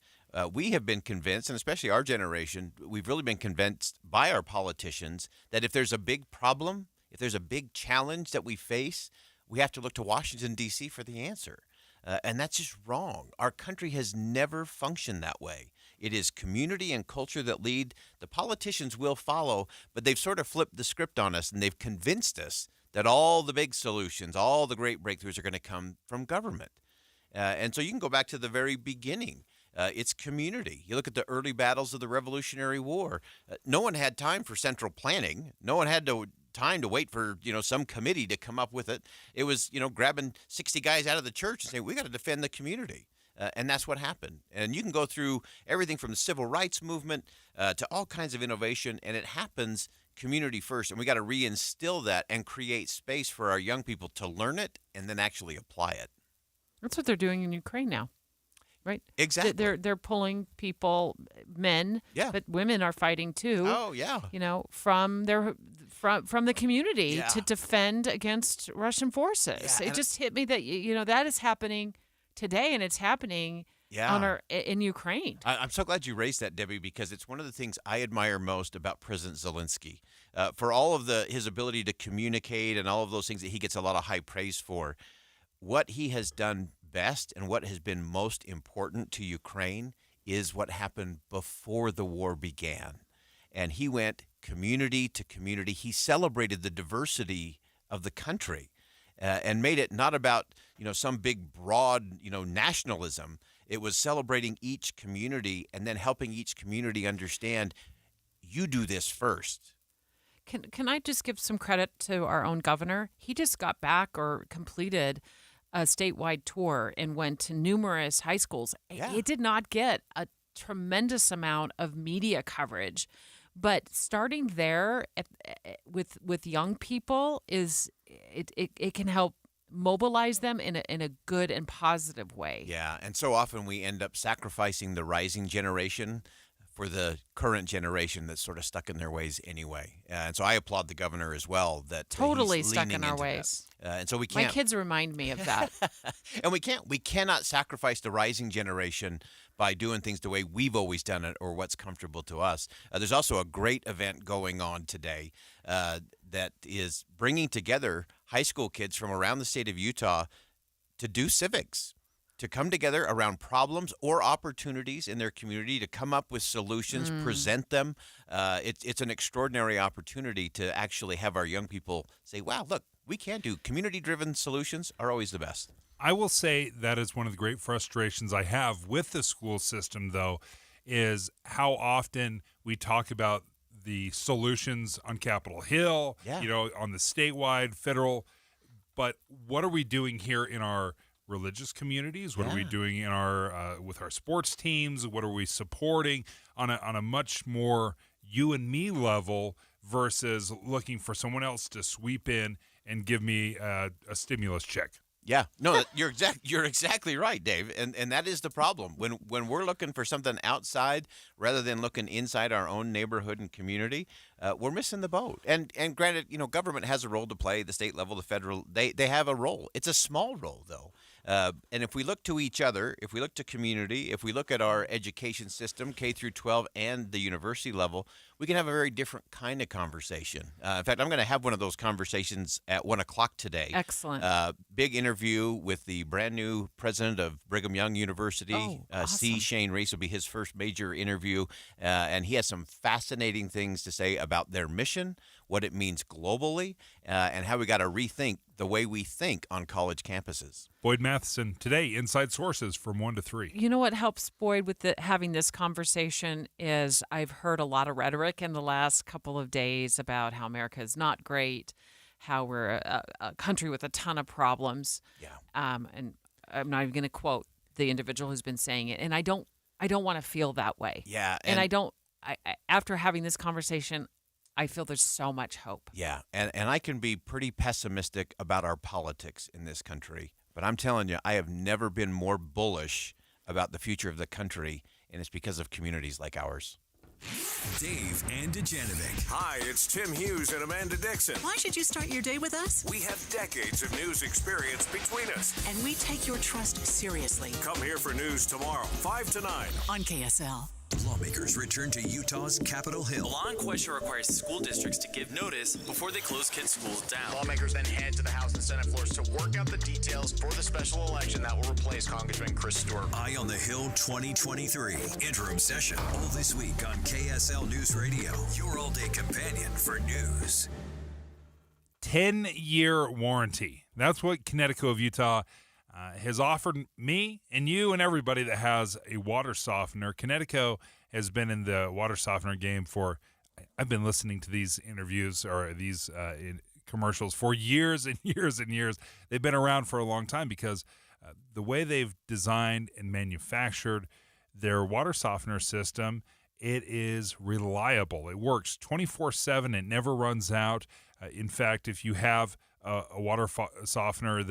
Speaker 23: We have been convinced, and especially our generation, we've really been convinced by our politicians that if there's a big problem, if there's a big challenge that we face, we have to look to Washington, D.C. for the answer. And that's just wrong. Our country has never functioned that way. It is community and culture that lead. The politicians will follow, but they've sort of flipped the script on us, and they've convinced us that all the big solutions, all the great breakthroughs are going to come from government. And so you can go back to the very beginning. It's community. You look at the early battles of the Revolutionary War. No one had time for central planning. No one had time to wait for some committee to come up with it. It was grabbing 60 guys out of the church and saying we got to defend the community. And that's what happened. And you can go through everything from the civil rights movement to all kinds of innovation, and it happens community first. And we got to reinstill that and create space for our young people to learn it and then actually apply it.
Speaker 8: That's what they're doing in Ukraine now, right?
Speaker 23: Exactly.
Speaker 8: They're pulling people, men, but women are fighting too.
Speaker 23: Oh yeah.
Speaker 8: From the community to defend against Russian forces.
Speaker 23: Yeah,
Speaker 8: it just hit me that that is happening today, and it's happening in Ukraine.
Speaker 23: I'm so glad you raised that, Debbie, because it's one of the things I admire most about President Zelensky. For all of his ability to communicate and all of those things that he gets a lot of high praise for, what he has done best and what has been most important to Ukraine is what happened before the war began. And he went community to community. He celebrated the diversity of the country and made it not about some big broad nationalism. It was celebrating each community and then helping each community understand you do this first.
Speaker 8: Can I just give some credit to our own governor? He just got back or completed a statewide tour and went to numerous high schools.
Speaker 23: Yeah.
Speaker 8: It did not get a tremendous amount of media coverage, but starting there with young people it can help mobilize them in a good and positive way.
Speaker 23: Yeah, and so often we end up sacrificing the rising generation for the current generation that's sort of stuck in their ways anyway. And so I applaud the governor as well that
Speaker 8: totally
Speaker 23: he's
Speaker 8: stuck
Speaker 23: leaning
Speaker 8: in our
Speaker 23: into
Speaker 8: ways.
Speaker 23: that. And so we can't.
Speaker 8: My kids remind me of that.
Speaker 23: And we cannot sacrifice the rising generation by doing things the way we've always done it or what's comfortable to us. There's also a great event going on today that is bringing together high school kids from around the state of Utah to do civics, to come together around problems or opportunities in their community, to come up with solutions, present them. It's an extraordinary opportunity to actually have our young people say, wow, look, we can do community-driven solutions are always the best.
Speaker 1: I will say that is one of the great frustrations I have with the school system, though, is how often we talk about the solutions on Capitol Hill, on the statewide, federal, but what are we doing here in our religious communities? What are we doing in our with our sports teams? What are we supporting on a much more you and me level versus looking for someone else to sweep in and give me a stimulus check?
Speaker 23: Yeah, no, you're exactly right, Dave, and that is the problem. When we're looking for something outside rather than looking inside our own neighborhood and community, we're missing the boat. And granted, government has a role to play. The state level, the federal, they have a role. It's a small role though. And if we look to each other, if we look to community, if we look at our education system, K through 12 and the university level, we can have a very different kind of conversation. In fact, I'm going to have one of those conversations at 1 o'clock today.
Speaker 8: Excellent.
Speaker 23: Big interview with the brand new president of Brigham Young University.
Speaker 8: Awesome.
Speaker 23: C. Shane Reese will be his first major interview. And he has some fascinating things to say about their mission, what it means globally, and how we got to rethink the way we think on college campuses.
Speaker 1: Boyd Matheson, today, Inside Sources from 1 to 3.
Speaker 8: You know what helps Boyd with having this conversation is I've heard a lot of rhetoric in the last couple of days about how America is not great, how we're a country with a ton of problems.
Speaker 23: Yeah.
Speaker 8: And I'm not even going to quote the individual who's been saying it. And I don't want to feel that way.
Speaker 23: Yeah.
Speaker 8: And after having this conversation, I feel there's so much hope.
Speaker 23: Yeah. And I can be pretty pessimistic about our politics in this country. But I'm telling you, I have never been more bullish about the future of the country, and it's because of communities like ours.
Speaker 3: Dave and Dujanovic.
Speaker 10: Hi, it's Tim Hughes and Amanda Dixon.
Speaker 4: Why should you start your day with us?
Speaker 10: We have decades of news experience between us.
Speaker 4: And we take your trust seriously.
Speaker 10: Come here for news tomorrow, 5 to 9.
Speaker 4: On KSL.
Speaker 3: Lawmakers return to Utah's Capitol Hill.
Speaker 7: The law in question requires school districts to give notice before they close kids' schools down.
Speaker 9: Lawmakers then head to the House and Senate floors to work out the details for the special election that will replace Congressman Chris Stewart.
Speaker 3: Eye on the Hill 2023 interim session. All this week on KSL News Radio, your all-day companion for news.
Speaker 1: 10-year warranty. That's what Connecticut of Utah has offered me and you and everybody that has a water softener. Connecticut has been in the water softener game I've been listening to these interviews or these commercials for years and years and years. They've been around for a long time because the way they've designed and manufactured their water softener system, it is reliable. It works 24/7. It never runs out. In fact, if you have a water softener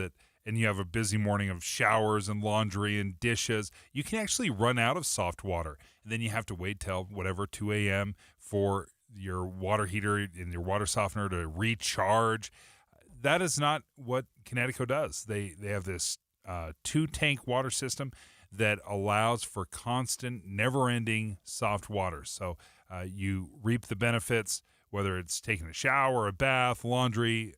Speaker 1: and you have a busy morning of showers and laundry and dishes, you can actually run out of soft water. And then you have to wait till 2 a.m. for your water heater and your water softener to recharge. That is not what Connecticut does. They have this 2-tank water system that allows for constant, never-ending soft water. So you reap the benefits, whether it's taking a shower, a bath, laundry.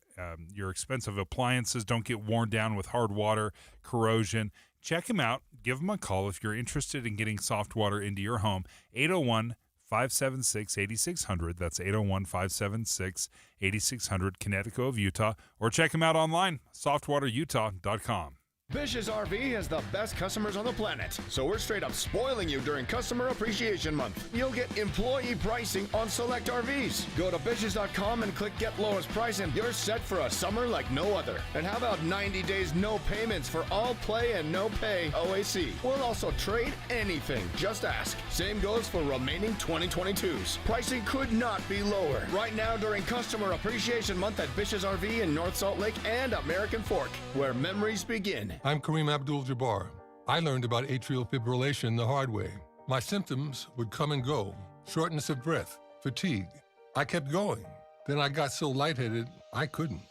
Speaker 1: Your expensive appliances don't get worn down with hard water, corrosion. Check them out. Give them a call if you're interested in getting soft water into your home. 801-576-8600. That's 801-576-8600, Connecticut of Utah. Or check them out online, softwaterutah.com.
Speaker 11: Bish's RV has the best customers on the planet, so we're straight up spoiling you during Customer Appreciation Month. You'll get employee pricing on select RVs. Go to Bish's.com and click Get Lowest Price, and you're set for a summer like no other. And how about 90 days no payments for all play and no pay OAC? We'll also trade anything. Just ask. Same goes for remaining 2022s. Pricing could not be lower. Right now during Customer Appreciation Month at Bish's RV in North Salt Lake and American Fork, where memories begin.
Speaker 24: I'm Kareem Abdul-Jabbar. I learned about atrial fibrillation the hard way. My symptoms would come and go, shortness of breath, fatigue. I kept going. Then I got so lightheaded, I couldn't.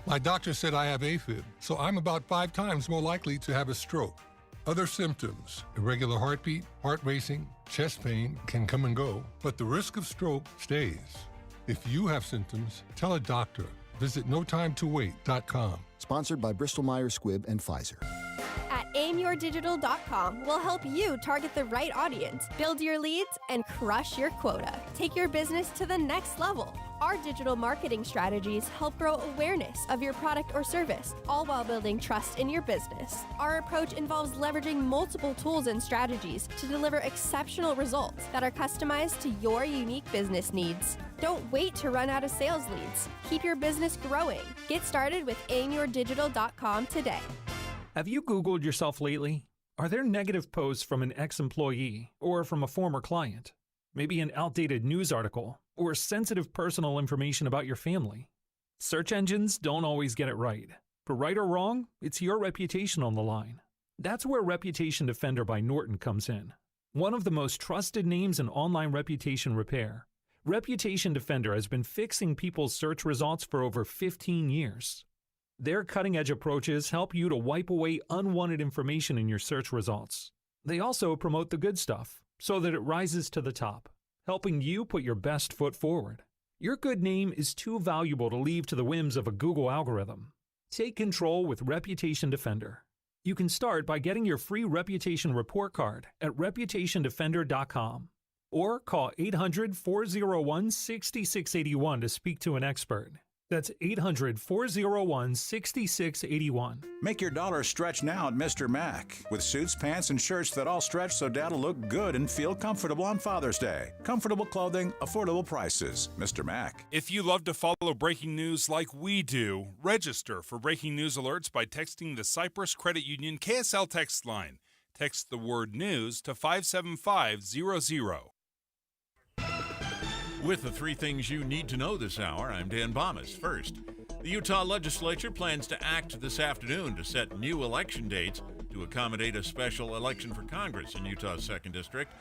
Speaker 24: My doctor said I have AFib, so I'm about 5 times more likely to have a stroke. Other symptoms, irregular heartbeat, heart racing, chest pain can come and go, but the risk of stroke stays. If you have symptoms, tell a doctor. Visit notimetowait.com.
Speaker 25: Sponsored by Bristol-Myers Squibb and Pfizer.
Speaker 26: At aimyourdigital.com, we'll help you target the right audience, build your leads, and crush your quota. Take your business to the next level. Our digital marketing strategies help grow awareness of your product or service, all while building trust in your business. Our approach involves leveraging multiple tools and strategies to deliver exceptional results that are customized to your unique business needs. Don't wait to run out of sales leads. Keep your business growing. Get started with aimyourdigital.com today.
Speaker 27: Have you Googled yourself lately? Are there negative posts from an ex-employee or from a former client? Maybe an outdated news article or sensitive personal information about your family? Search engines don't always get it right. But right or wrong, it's your reputation on the line. That's where Reputation Defender by Norton comes in. One of the most trusted names in online reputation repair, Reputation Defender has been fixing people's search results for over 15 years. Their cutting-edge approaches help you to wipe away unwanted information in your search results. They also promote the good stuff so that it rises to the top, helping you put your best foot forward. Your good name is too valuable to leave to the whims of a Google algorithm. Take control with Reputation Defender. You can start by getting your free reputation report card at reputationdefender.com. Or call 800-401-6681 to speak to an expert. That's 800-401-6681.
Speaker 22: Make your dollar stretch now at Mr. Mac with suits, pants, and shirts that all stretch so Dad'll look good and feel comfortable on Father's Day. Comfortable clothing, affordable prices. Mr. Mac.
Speaker 1: If you love to follow breaking news like we do, register for breaking news alerts by texting the Cyprus Credit Union KSL text line. Text the word news to 57500.
Speaker 6: With the three things you need to know this hour, I'm Dan Bomas. First, the Utah legislature plans to act this afternoon to set new election dates to accommodate a special election for Congress in Utah's 2nd District.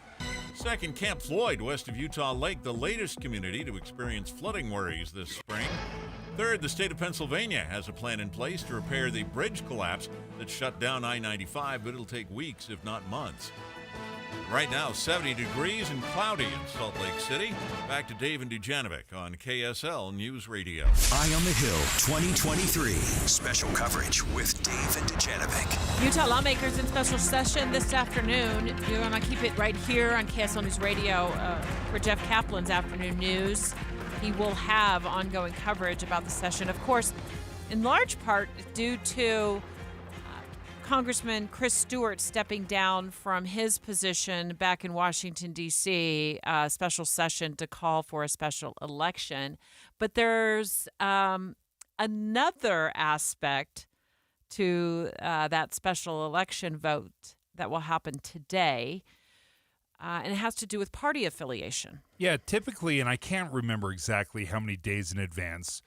Speaker 6: Second, Camp Floyd, west of Utah Lake, the latest community to experience flooding worries this spring. Third, the state of Pennsylvania has a plan in place to repair the bridge collapse that shut down I-95, but it'll take weeks, if not months. Right now, 70 degrees and cloudy in Salt Lake City. Back to Dave and Dujanovic on KSL News Radio.
Speaker 3: Eye on the Hill 2023. Special coverage with Dave and Dujanovic.
Speaker 8: Utah lawmakers in special session this afternoon. You're going to keep it right here on KSL News Radio for Jeff Kaplan's afternoon news. He will have ongoing coverage about the session, of course, in large part due to Congressman Chris Stewart stepping down from his position back in Washington, D.C., special session to call for a special election. But there's another aspect to that special election vote that will happen today, and it has to do with party affiliation.
Speaker 1: Yeah, typically, and I can't remember exactly how many days in advance,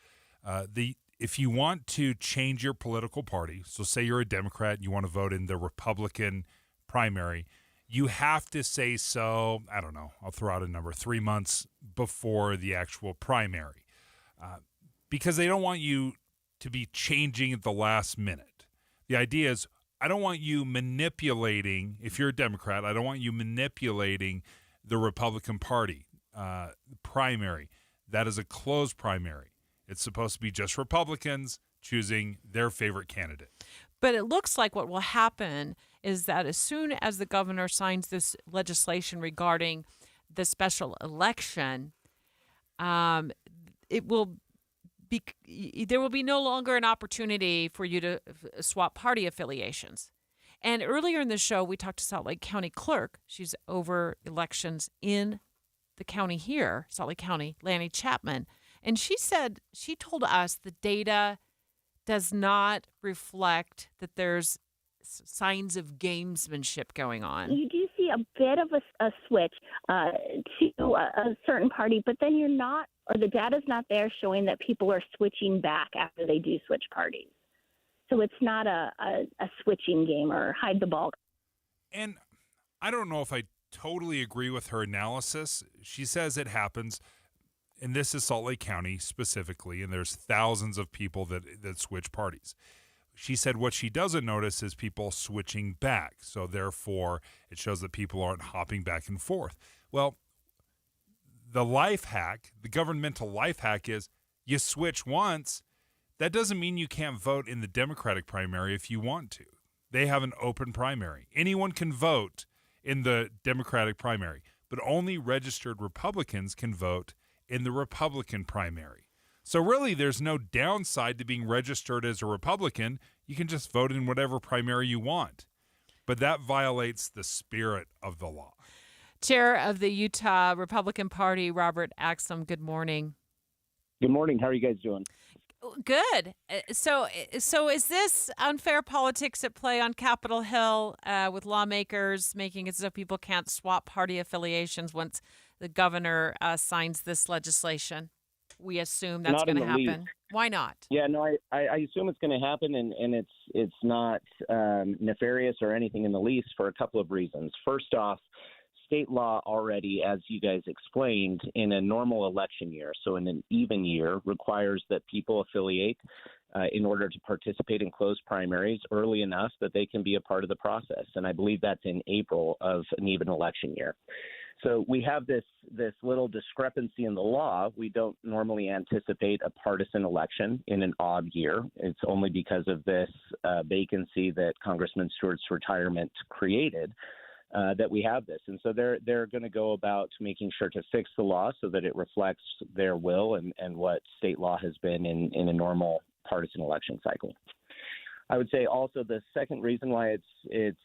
Speaker 1: if you want to change your political party, so say you're a Democrat and you want to vote in the Republican primary, you have to say so, I don't know, I'll throw out a number, 3 months before the actual primary, because they don't want you to be changing at the last minute. The idea is, I don't want you manipulating, if you're a Democrat, I don't want you manipulating the Republican Party primary. That is a closed primary. It's supposed to be just Republicans choosing their favorite candidate.
Speaker 8: But it looks like what will happen is that as soon as the governor signs this legislation regarding the special election, it will be there will be no longer an opportunity for you to swap party affiliations. And earlier in the show, we talked to Salt Lake County Clerk. She's over elections in the county here, Salt Lake County, Lanny Chapman. And she told us the data does not reflect that there's signs of gamesmanship going on.
Speaker 12: You do see a bit of a switch to a certain party, but then you're not, or the data's not there showing that people are switching back after they do switch parties. So it's not a switching game or hide the ball.
Speaker 1: And I don't know if I totally agree with her analysis. She says it happens. And this is Salt Lake County specifically, and there's thousands of people that switch parties. She said what she doesn't notice is people switching back. So therefore, it shows that people aren't hopping back and forth. Well, the life hack, the governmental life hack is you switch once. That doesn't mean you can't vote in the Democratic primary if you want to. They have an open primary. Anyone can vote in the Democratic primary, but only registered Republicans can vote in the Republican primary. So really, there's no downside to being registered as a Republican. You can just vote in whatever primary you want. But that violates the spirit of the law.
Speaker 8: Chair of the Utah Republican Party, Robert Axsom, good morning.
Speaker 13: Good morning. How are you guys doing?
Speaker 8: Good. So is this unfair politics at play on Capitol Hill with lawmakers making it so people can't swap party affiliations once the governor signs this legislation? We assume that's going to happen.
Speaker 13: Least.
Speaker 8: Why not?
Speaker 13: Yeah, no, I assume it's going to happen, and it's not nefarious or anything in the least for a couple of reasons. First off, state law already, as you guys explained, in a normal election year, so in an even year, requires that people affiliate in order to participate in closed primaries early enough that they can be a part of the process. And I believe that's in April of an even election year. So we have this little discrepancy in the law. We don't normally anticipate a partisan election in an odd year. It's only because of this vacancy that Congressman Stewart's retirement created. that we have this. And so they're going to go about making sure to fix the law so that it reflects their will and what state law has been in a normal partisan election cycle. I would say also the second reason why it's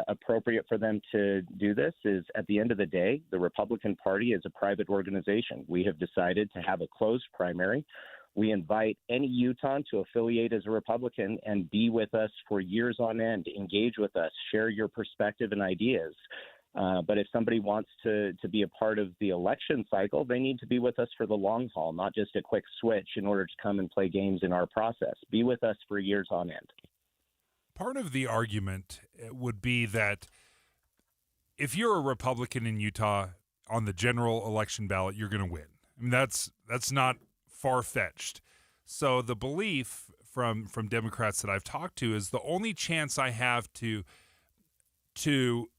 Speaker 13: appropriate for them to do this is at the end of the day, the Republican Party is a private organization. We have decided to have a closed primary. We invite any Utahn to affiliate as a Republican and be with us for years on end, engage with us, share your perspective and ideas. But if somebody wants to be a part of the election cycle, they need to be with us for the long haul, not just a quick switch in order to come and play games in our process. Be with us for years on end.
Speaker 1: Part of the argument would be that if you're a Republican in Utah on the general election ballot, you're going to win. I mean, that's not far-fetched. So the belief from Democrats that I've talked to is the only chance I have to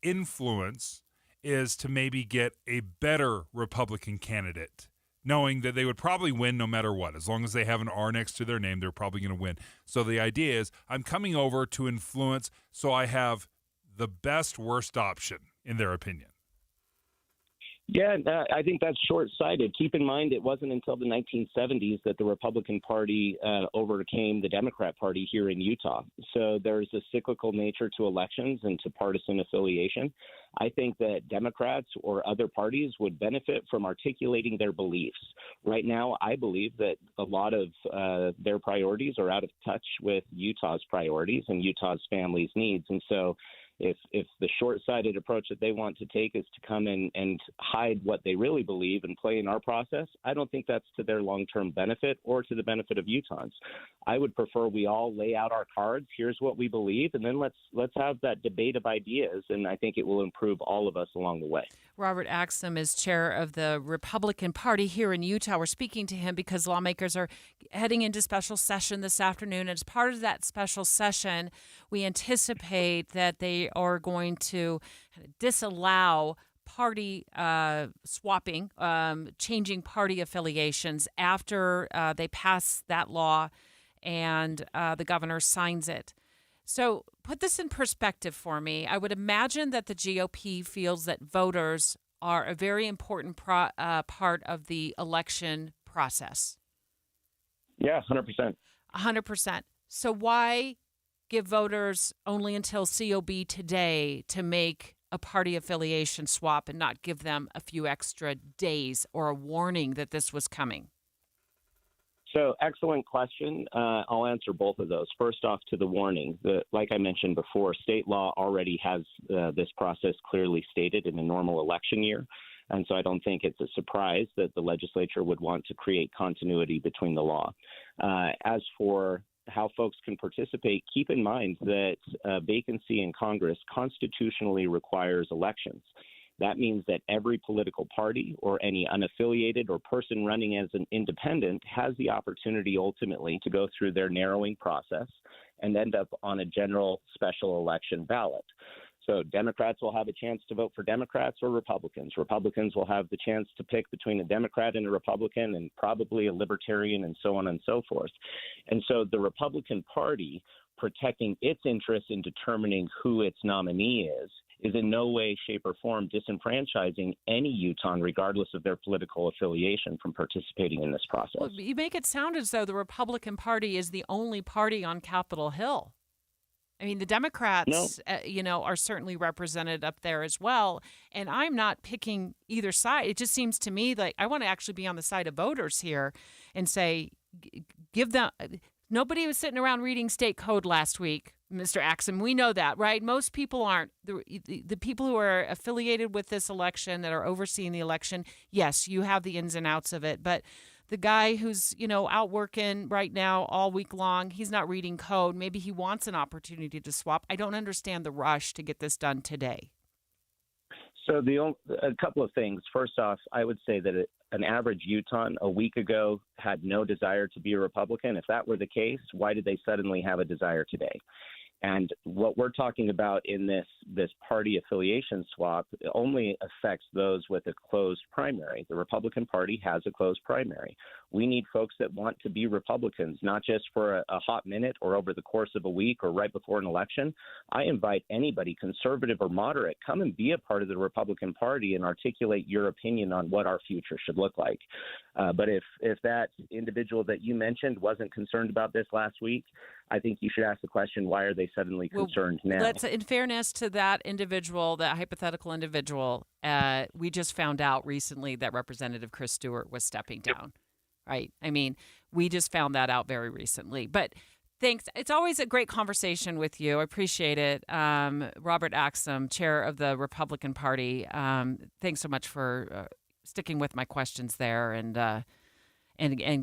Speaker 1: influence is to maybe get a better Republican candidate, knowing that they would probably win no matter what. As long as they have an R next to their name, they're probably going to win. So the idea is I'm coming over to influence so I have the best, worst option, in their opinion.
Speaker 13: Yeah, I think that's short-sighted. Keep in mind, it wasn't until the 1970s that the Republican Party overcame the Democrat Party here in Utah. So there's a cyclical nature to elections and to partisan affiliation. I think that Democrats or other parties would benefit from articulating their beliefs. Right now, I believe that a lot of their priorities are out of touch with Utah's priorities and Utah's families' needs. And so if the short-sighted approach that they want to take is to come in and hide what they really believe and play in our process, I don't think that's to their long-term benefit or to the benefit of Utahns. I would prefer we all lay out our cards. Here's what we believe, and then let's have that debate of ideas, and I think it will improve all of us along the way.
Speaker 8: Robert Axsom is chair of the Republican Party here in Utah. We're speaking to him because lawmakers are heading into special session this afternoon. As part of that special session, we anticipate that they are going to disallow party swapping, changing party affiliations after they pass that law and the governor signs it. So put this in perspective for me. I would imagine that the GOP feels that voters are a very important part of the election process.
Speaker 13: Yeah, 100%.
Speaker 8: 100%. So why give voters only until COB today to make a party affiliation swap and not give them a few extra days or a warning that this was coming?
Speaker 13: So, excellent question. I'll answer both of those. First off, to the warning. Like I mentioned before, state law already has this process clearly stated in a normal election year. And so I don't think it's a surprise that the legislature would want to create continuity between the law. As for how folks can participate, keep in mind that vacancy in Congress constitutionally requires elections. That means that every political party or any unaffiliated or person running as an independent has the opportunity ultimately to go through their narrowing process and end up on a general special election ballot. So Democrats will have a chance to vote for Democrats or Republicans. Republicans will have the chance to pick between a Democrat and a Republican and probably a Libertarian and so on and so forth. And so the Republican Party protecting its interests in determining who its nominee is in no way, shape, or form disenfranchising any Utahn, regardless of their political affiliation, from participating in this process.
Speaker 8: Well, you make it sound as though the Republican Party is the only party on Capitol Hill. I mean, the Democrats, are certainly represented up there as well. And I'm not picking either side. It just seems to me like I want to actually be on the side of voters here and say, give them. Nobody was sitting around reading state code last week, Mr. Axsom. We know that, right? Most people aren't. The people who are affiliated with this election, that are overseeing the election, yes, you have the ins and outs of it. But the guy who's, out working right now all week long, he's not reading code. Maybe he wants an opportunity to swap. I don't understand the rush to get this done today.
Speaker 13: So a couple of things. First off, I would say that an average Utahn a week ago had no desire to be a Republican. If that were the case, why did they suddenly have a desire today? And what we're talking about in this party affiliation swap only affects those with a closed primary. The Republican Party has a closed primary. We need folks that want to be Republicans, not just for a hot minute or over the course of a week or right before an election. I invite anybody, conservative or moderate, come and be a part of the Republican Party and articulate your opinion on what our future should look like. But if that individual that you mentioned wasn't concerned about this last week, I think you should ask the question, why are they suddenly concerned now?
Speaker 8: Let's, in fairness to that individual, that hypothetical individual, we just found out recently that Representative Chris Stewart was stepping down, right? I mean, we just found that out very recently. But thanks. It's always a great conversation with you. I appreciate it. Robert Axsom, chair of the Republican Party, thanks so much for sticking with my questions there and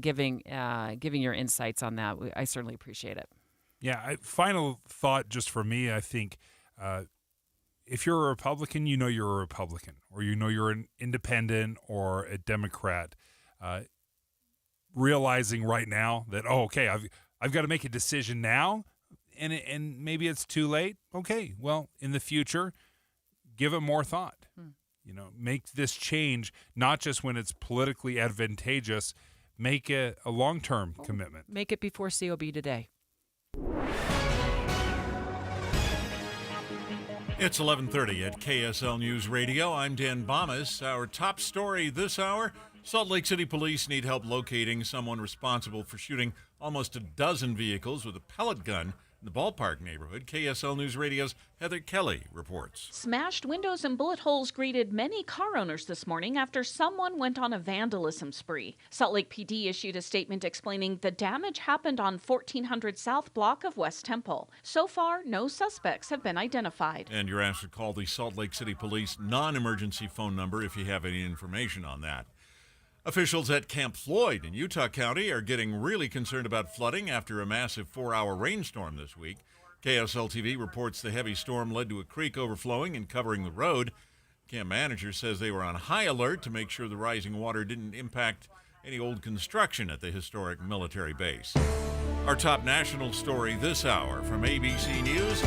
Speaker 8: giving your insights on that. I certainly appreciate it.
Speaker 1: Yeah, final thought just for me, I think if you're a Republican, you know you're a Republican, or you know you're an independent or a Democrat. Realizing right now that, okay, I've got to make a decision now, and maybe it's too late. Okay, well, in the future, give it more thought. Make this change, not just when it's politically advantageous. Make a long-term commitment.
Speaker 8: Make it before COB today.
Speaker 6: It's 11:30 at KSL News Radio. I'm Dan Bomas. Our top story this hour, Salt Lake City police need help locating someone responsible for shooting almost a dozen vehicles with a pellet gun in the Ballpark neighborhood. KSL News Radio's Heather Kelly reports.
Speaker 14: Smashed windows and bullet holes greeted many car owners this morning after someone went on a vandalism spree. Salt Lake PD issued a statement explaining the damage happened on 1400 South block of West Temple. So far, no suspects have been identified.
Speaker 6: And you're asked to call the Salt Lake City Police non-emergency phone number if you have any information on that. Officials at Camp Floyd in Utah County are getting really concerned about flooding after a massive 4-hour rainstorm this week. KSL TV reports the heavy storm led to a creek overflowing and covering the road. Camp manager says they were on high alert to make sure the rising water didn't impact any old construction at the historic military base. Our top national story this hour from ABC News.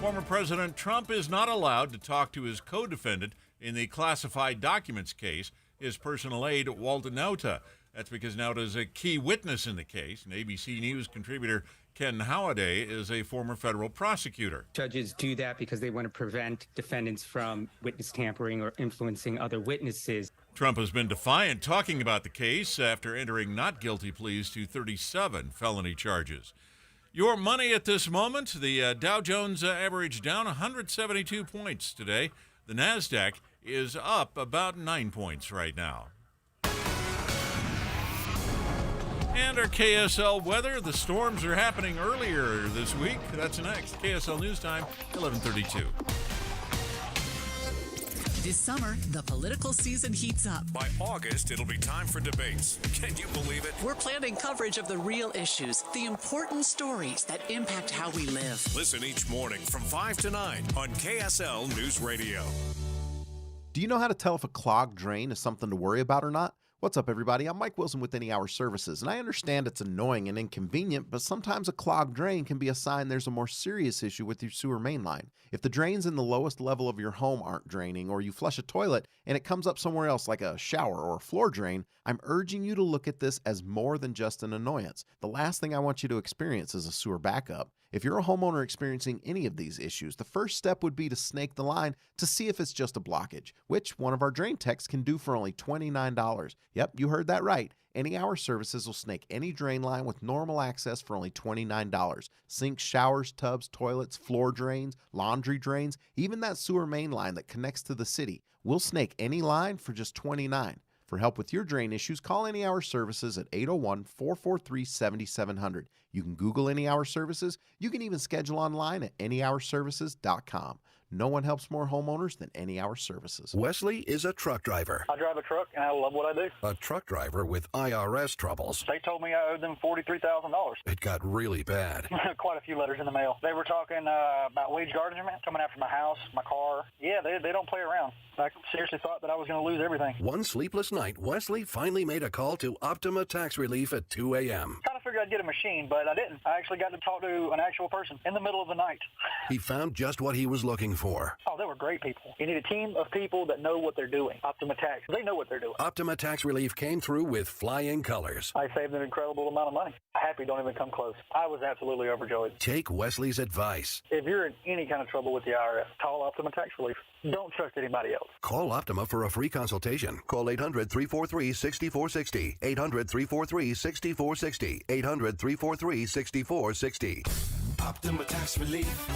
Speaker 6: Former President Trump is not allowed to talk to his co-defendant in the classified documents case, his personal aide, Walter Nauta. That's because Nauta is a key witness in the case. And ABC News contributor Ken Howard is a former federal prosecutor.
Speaker 15: Judges do that because they want to prevent defendants from witness tampering or influencing other witnesses.
Speaker 6: Trump has been defiant talking about the case after entering not guilty pleas to 37 felony charges. Your money at this moment, the Dow Jones averaged down 172 points today. The NASDAQ is up about 9 points right now. And our KSL weather, the storms are happening earlier this week. That's next. KSL News Time, 11:32.
Speaker 4: This summer, the political season heats up.
Speaker 10: By August, it'll be time for debates. Can you believe it?
Speaker 4: We're planning coverage of the real issues, the important stories that impact how we live.
Speaker 10: Listen each morning from 5 to 9 on KSL News Radio.
Speaker 16: Do you know how to tell if a clogged drain is something to worry about or not? What's up, everybody? I'm Mike Wilson with Any Hour Services, and I understand it's annoying and inconvenient, but sometimes a clogged drain can be a sign there's a more serious issue with your sewer main line. If the drains in the lowest level of your home aren't draining, or you flush a toilet and it comes up somewhere else like a shower or a floor drain, I'm urging you to look at this as more than just an annoyance. The last thing I want you to experience is a sewer backup. If you're a homeowner experiencing any of these issues, the first step would be to snake the line to see if it's just a blockage, which one of our drain techs can do for only $29. Yep, you heard that right. Any Hour Services will snake any drain line with normal access for only $29. Sinks, showers, tubs, toilets, floor drains, laundry drains, even that sewer main line that connects to the city. We'll snake any line for just $29. For help with your drain issues, call Any Hour Services at 801-443-7700. You can Google Any Hour Services. You can even schedule online at anyhourservices.com. No one helps more homeowners than Any Hour Services.
Speaker 10: Wesley is a truck driver.
Speaker 18: I drive a truck, and I love what I do.
Speaker 10: A truck driver with IRS troubles.
Speaker 18: They told me I owed them $43,000.
Speaker 10: It got really bad.
Speaker 18: Quite a few letters in the mail. They were talking about wage garnishment, coming after my house, my car. Yeah, they don't play around. I seriously thought that I was going to lose everything.
Speaker 10: One sleepless night, Wesley finally made a call to Optima Tax Relief at 2 a.m.
Speaker 18: Kind of figured I'd get a machine, but I didn't. I actually got to talk to an actual person in the middle of the night.
Speaker 10: He found just what he was looking for.
Speaker 18: Oh, they were great people. You need a team of people that know what they're doing. Optima Tax, they know what they're doing.
Speaker 10: Optima Tax Relief came through with flying colors.
Speaker 18: I saved an incredible amount of money. Happy don't even come close. I was absolutely overjoyed.
Speaker 10: Take Wesley's advice.
Speaker 18: If you're in any kind of trouble with the IRS, call Optima Tax Relief. Don't trust anybody else.
Speaker 10: Call Optima for a free consultation. Call 800-343-6460. 800-343-6460. 800-343-6460.
Speaker 2: Optima Tax Relief.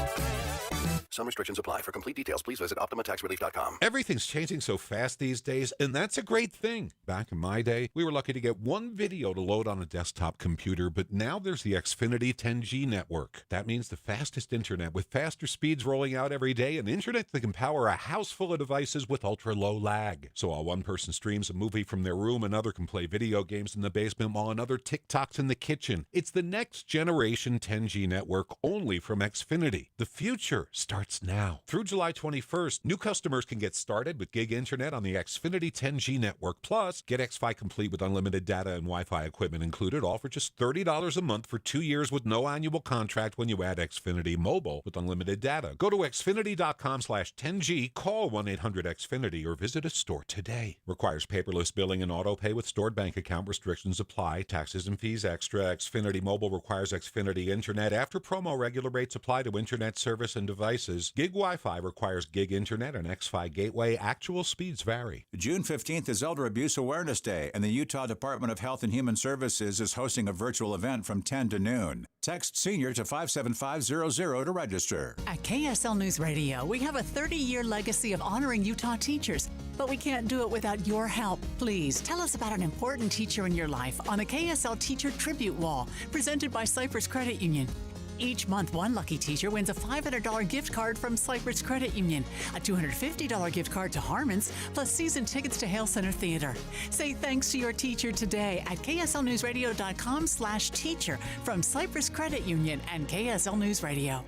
Speaker 10: Some restrictions apply. For complete details, please visit OptimaTaxRelief.com.
Speaker 5: Everything's changing so fast these days, and that's a great thing. Back in my day, we were lucky to get one video to load on a desktop computer, but now there's the Xfinity 10G network. That means the fastest internet with faster speeds rolling out every day, and internet that can power a house full of devices with ultra-low lag. So while one person streams a movie from their room, another can play video games in the basement, while another TikToks in the kitchen. It's the next generation 10G network only from Xfinity. The future starts now. Through July 21st, new customers can get started with gig internet on the Xfinity 10G network. Plus, get XFi Complete with unlimited data and Wi-Fi equipment included, all for just $30 a month for 2 years with no annual contract when you add Xfinity Mobile with unlimited data. Go to xfinity.com/10G, call 1-800-XFINITY, or visit a store today. Requires paperless billing and auto pay with stored bank account. Restrictions apply. Taxes and fees extra. Xfinity Mobile requires Xfinity Internet. After promo, regular rates apply to internet service and devices. Gig Wi-Fi requires gig internet and XFi Gateway. Actual speeds vary.
Speaker 22: June 15th is Elder Abuse Awareness Day, and the Utah Department of Health and Human Services is hosting a virtual event from 10 to noon. Text SENIOR to 57500 to register.
Speaker 4: At KSL News Radio, we have a 30-year legacy of honoring Utah teachers, but we can't do it without your help. Please tell us about an important teacher in your life on the KSL Teacher Tribute Wall, presented by Cypress Credit Union. Each month, one lucky teacher wins a $500 gift card from Cypress Credit Union, a $250 gift card to Harmon's, plus season tickets to Hale Center Theater. Say thanks to your teacher today at kslnewsradio.com/teacher from Cypress Credit Union and KSL News Radio.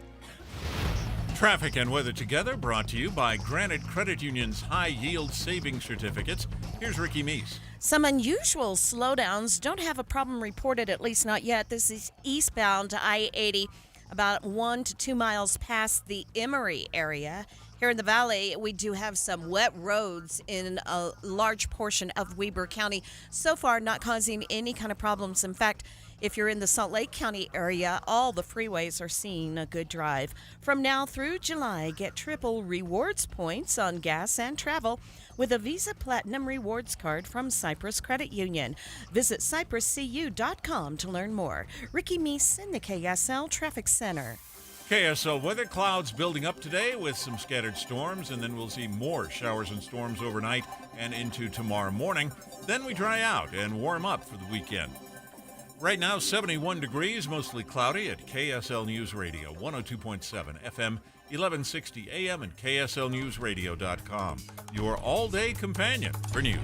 Speaker 6: Traffic and weather together, brought to you by Granite Credit Union's high-yield savings certificates. Here's Ricky Meese.
Speaker 17: Some unusual slowdowns. Don't have a problem reported, at least not yet. This is eastbound I-80, about 1 to 2 miles past the Emory area. Here in the valley, we do have some wet roads in a large portion of Weber County. So far, not causing any kind of problems. In fact, if you're in the Salt Lake County area, all the freeways are seeing a good drive. From now through July, get triple rewards points on gas and travel with a Visa Platinum Rewards card from Cypress Credit Union. Visit cypresscu.com to learn more. Ricky Meese in the KSL Traffic Center.
Speaker 6: KSL weather, clouds building up today with some scattered storms, and then we'll see more showers and storms overnight and into tomorrow morning. Then we dry out and warm up for the weekend. Right now, 71 degrees, mostly cloudy at KSL News Radio, 102.7 FM, 1160 AM, and KSLNewsRadio.com. Your all-day companion for news.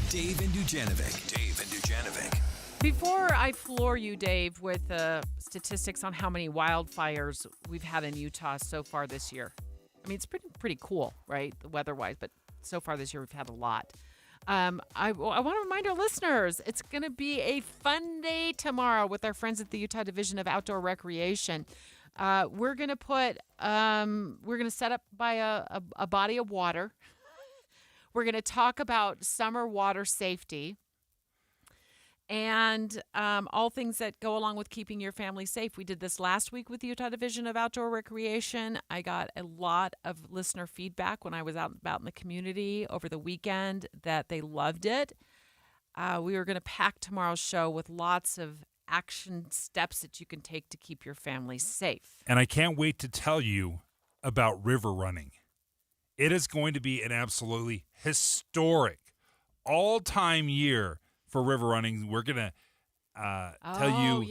Speaker 3: Dave and Dujanovic.
Speaker 8: Before I floor you, Dave, with statistics on how many wildfires we've had in Utah so far this year. I mean, it's pretty cool, right, weather-wise, but so far this year we've had a lot. I want to remind our listeners, it's going to be a fun day tomorrow with our friends at the Utah Division of Outdoor Recreation. We're going to set up by a body of water. We're going to talk about summer water safety and all things that go along with keeping your family safe. We did this last week with the Utah Division of Outdoor Recreation. I got a lot of listener feedback when I was out and about in the community over the weekend that they loved it. We are going to pack tomorrow's show with lots of action steps that you can take to keep your family safe.
Speaker 1: And I can't wait to tell you about river running. It is going to be an absolutely historic all-time year for river running. We're going to tell you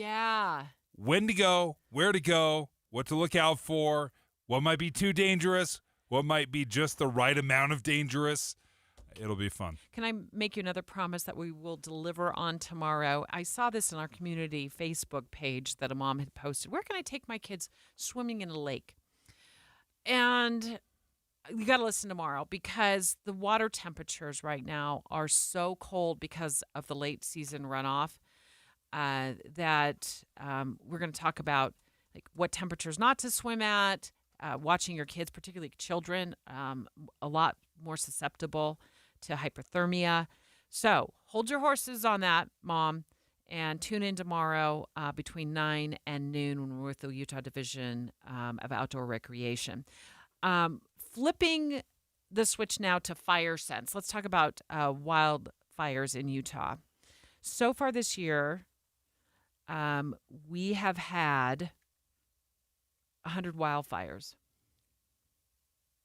Speaker 1: when to go, where to go, what to look out for, what might be too dangerous, what might be just the right amount of dangerous. It'll be fun.
Speaker 8: Can I make you another promise that we will deliver on tomorrow? I saw this in our community Facebook page that a mom had posted. Where can I take my kids swimming in a lake? And you got to listen tomorrow because the water temperatures right now are so cold because of the late season runoff that we're going to talk about like what temperatures not to swim at, watching your kids, particularly children, a lot more susceptible to hypothermia. So hold your horses on that, Mom, and tune in tomorrow between 9 and noon when we're with the Utah Division of Outdoor Recreation. Flipping the switch now to fire sense. Let's talk about wildfires in Utah. So far this year, we have had 100 wildfires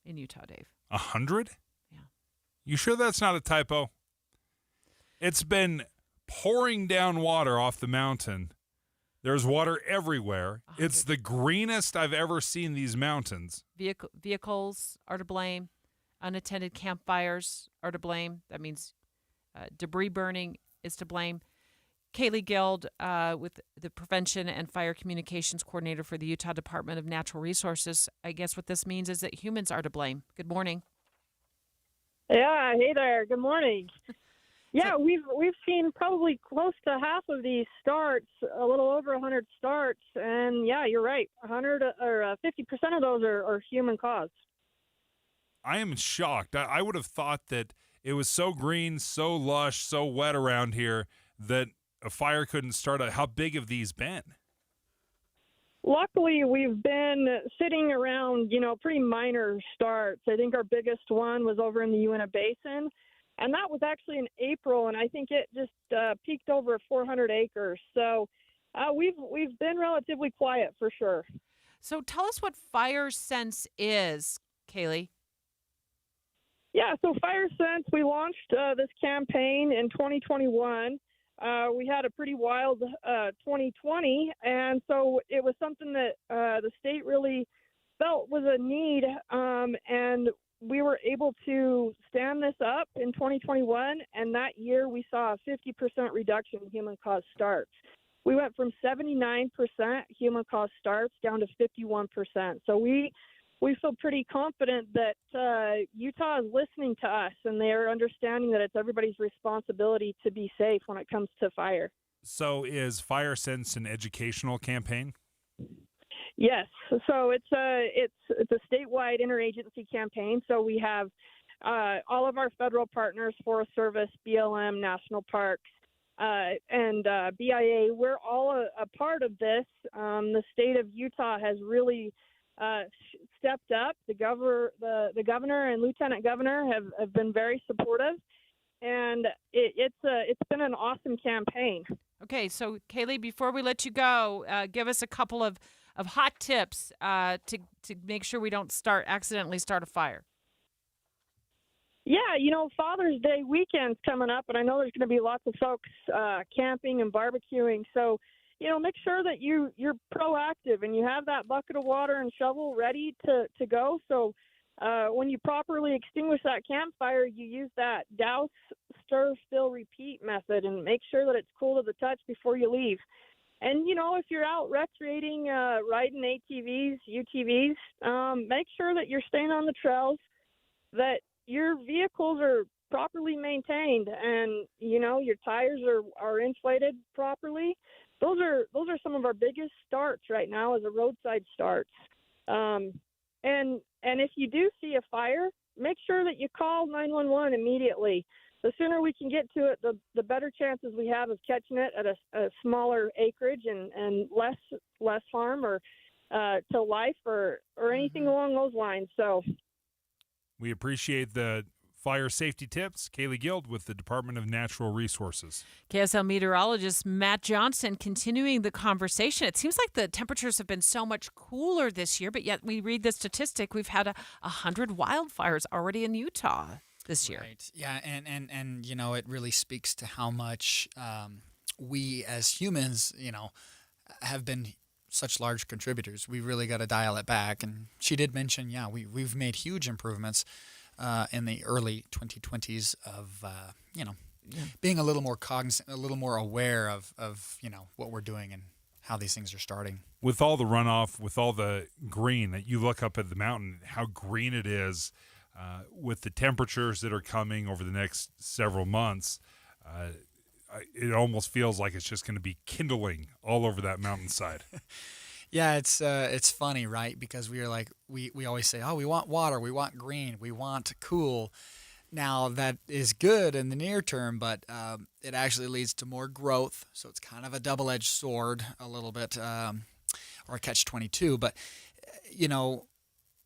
Speaker 8: in Utah, Dave.
Speaker 1: 100?
Speaker 8: Yeah.
Speaker 1: You sure that's not a typo? It's been pouring down water off the mountain. There's water everywhere.
Speaker 8: 100.
Speaker 1: It's the greenest I've ever seen these mountains.
Speaker 8: Vehicles are to blame. Unattended campfires are to blame. That means debris burning is to blame. Kaylee Guild, with the Prevention and Fire Communications Coordinator for the Utah Department of Natural Resources. I guess what this means is that humans are to blame. Good morning.
Speaker 7: Yeah, hey there. Good morning. Yeah, we've seen probably close to half of these starts, a little over 100 starts, and yeah, you're right. 100 or 50% of those are human caused.
Speaker 1: I am shocked. I would have thought that it was so green, so lush, so wet around here that a fire couldn't start. How big have these been?
Speaker 7: Luckily, we've been sitting around, pretty minor starts. I think our biggest one was over in the Uinta Basin. And that was actually in April, and I think it just peaked over 400 acres. So we've been relatively quiet for sure.
Speaker 8: So tell us what Fire Sense is, Kaylee.
Speaker 7: Yeah, so Fire Sense, we launched this campaign in 2021. We had a pretty wild 2020, and so it was something that the state really felt was a need, and we were able to stand this up in 2021, and that year we saw a 50% reduction in human-caused starts. We went from 79% human-caused starts down to 51%. So we feel pretty confident that Utah is listening to us, and they are understanding that it's everybody's responsibility to be safe when it comes to fire.
Speaker 1: So is Fire Sense an educational campaign?
Speaker 7: Yes, so it's a statewide interagency campaign. So we have all of our federal partners, Forest Service, BLM, National Parks, and BIA. We're all a part of this. The state of Utah has really stepped up. The governor and lieutenant governor have been very supportive, and it's been an awesome campaign.
Speaker 8: Okay, so Kaylee, before we let you go, give us a couple of hot tips to make sure we don't accidentally start a fire.
Speaker 7: Yeah, Father's Day weekend's coming up, and I know there's going to be lots of folks camping and barbecuing. So, make sure that you're proactive and you have that bucket of water and shovel ready to go. So when you properly extinguish that campfire, you use that douse, stir, fill, repeat method, and make sure that it's cool to the touch before you leave. And, if you're out recreating, riding ATVs, UTVs, make sure that you're staying on the trails, that your vehicles are properly maintained and, your tires are inflated properly. Those are some of our biggest starts right now as a roadside starts. And if you do see a fire, make sure that you call 911 immediately. The sooner we can get to it, the better chances we have of catching it at a smaller acreage and less harm or to life or anything along those lines. So
Speaker 1: we appreciate the fire safety tips. Kaylee Guild with the Department of Natural Resources.
Speaker 8: KSL meteorologist Matt Johnson continuing the conversation. It seems like the temperatures have been so much cooler this year, but yet we read the statistic. We've had 100 wildfires already in Utah this year.
Speaker 9: Right. Yeah, and it really speaks to how much we as humans, have been such large contributors. We really got to dial it back. And she did mention, we've made huge improvements in the early 2020s of, being a little more cognizant, a little more aware of what we're doing and how these things are starting.
Speaker 1: With all the runoff, with all the green, that you look up at the mountain, how green it is, with the temperatures that are coming over the next several months, it almost feels like it's just going to be kindling all over that mountainside.
Speaker 9: Yeah, it's funny, right? Because we are like, we always say, oh, we want water, we want green, we want cool. Now, that is good in the near term, but it actually leads to more growth. So it's kind of a double-edged sword a little bit, or a catch-22. But,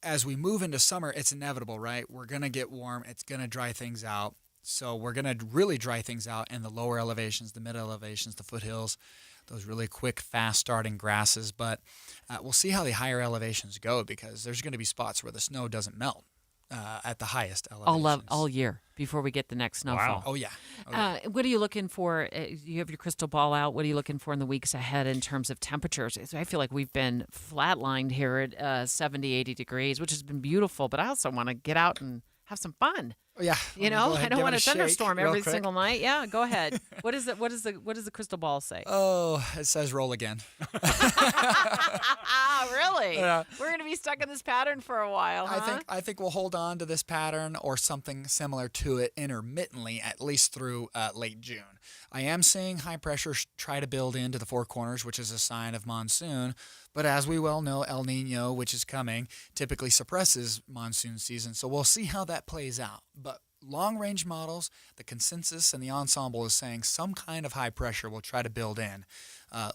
Speaker 9: as we move into summer, it's inevitable, right? We're going to get warm. It's going to dry things out. So we're going to really dry things out in the lower elevations, the mid elevations, the foothills, those really quick, fast-starting grasses. But we'll see how the higher elevations go, because there's going to be spots where the snow doesn't melt at the highest elevations.
Speaker 8: All year before we get the next snowfall.
Speaker 9: Wow. Oh, yeah.
Speaker 8: What are you looking for? You have your crystal ball out. What are you looking for in the weeks ahead in terms of temperatures? I feel like we've been flatlined here at 70, 80 degrees, which has been beautiful. But I also want to get out and have some fun.
Speaker 9: Oh, yeah.
Speaker 8: I don't want a thunderstorm every single night. Yeah, go ahead. What does the crystal ball say?
Speaker 9: Oh, it says roll again.
Speaker 8: Really?
Speaker 9: Yeah.
Speaker 8: We're going to be stuck in this pattern for a while, huh?
Speaker 9: I think we'll hold on to this pattern or something similar to it intermittently, at least through late June. I am seeing high pressure try to build into the Four Corners, which is a sign of monsoon. But as we well know, El Nino, which is coming, typically suppresses monsoon season. So we'll see how that plays out. But long-range models, the consensus and the ensemble is saying some kind of high pressure will try to build in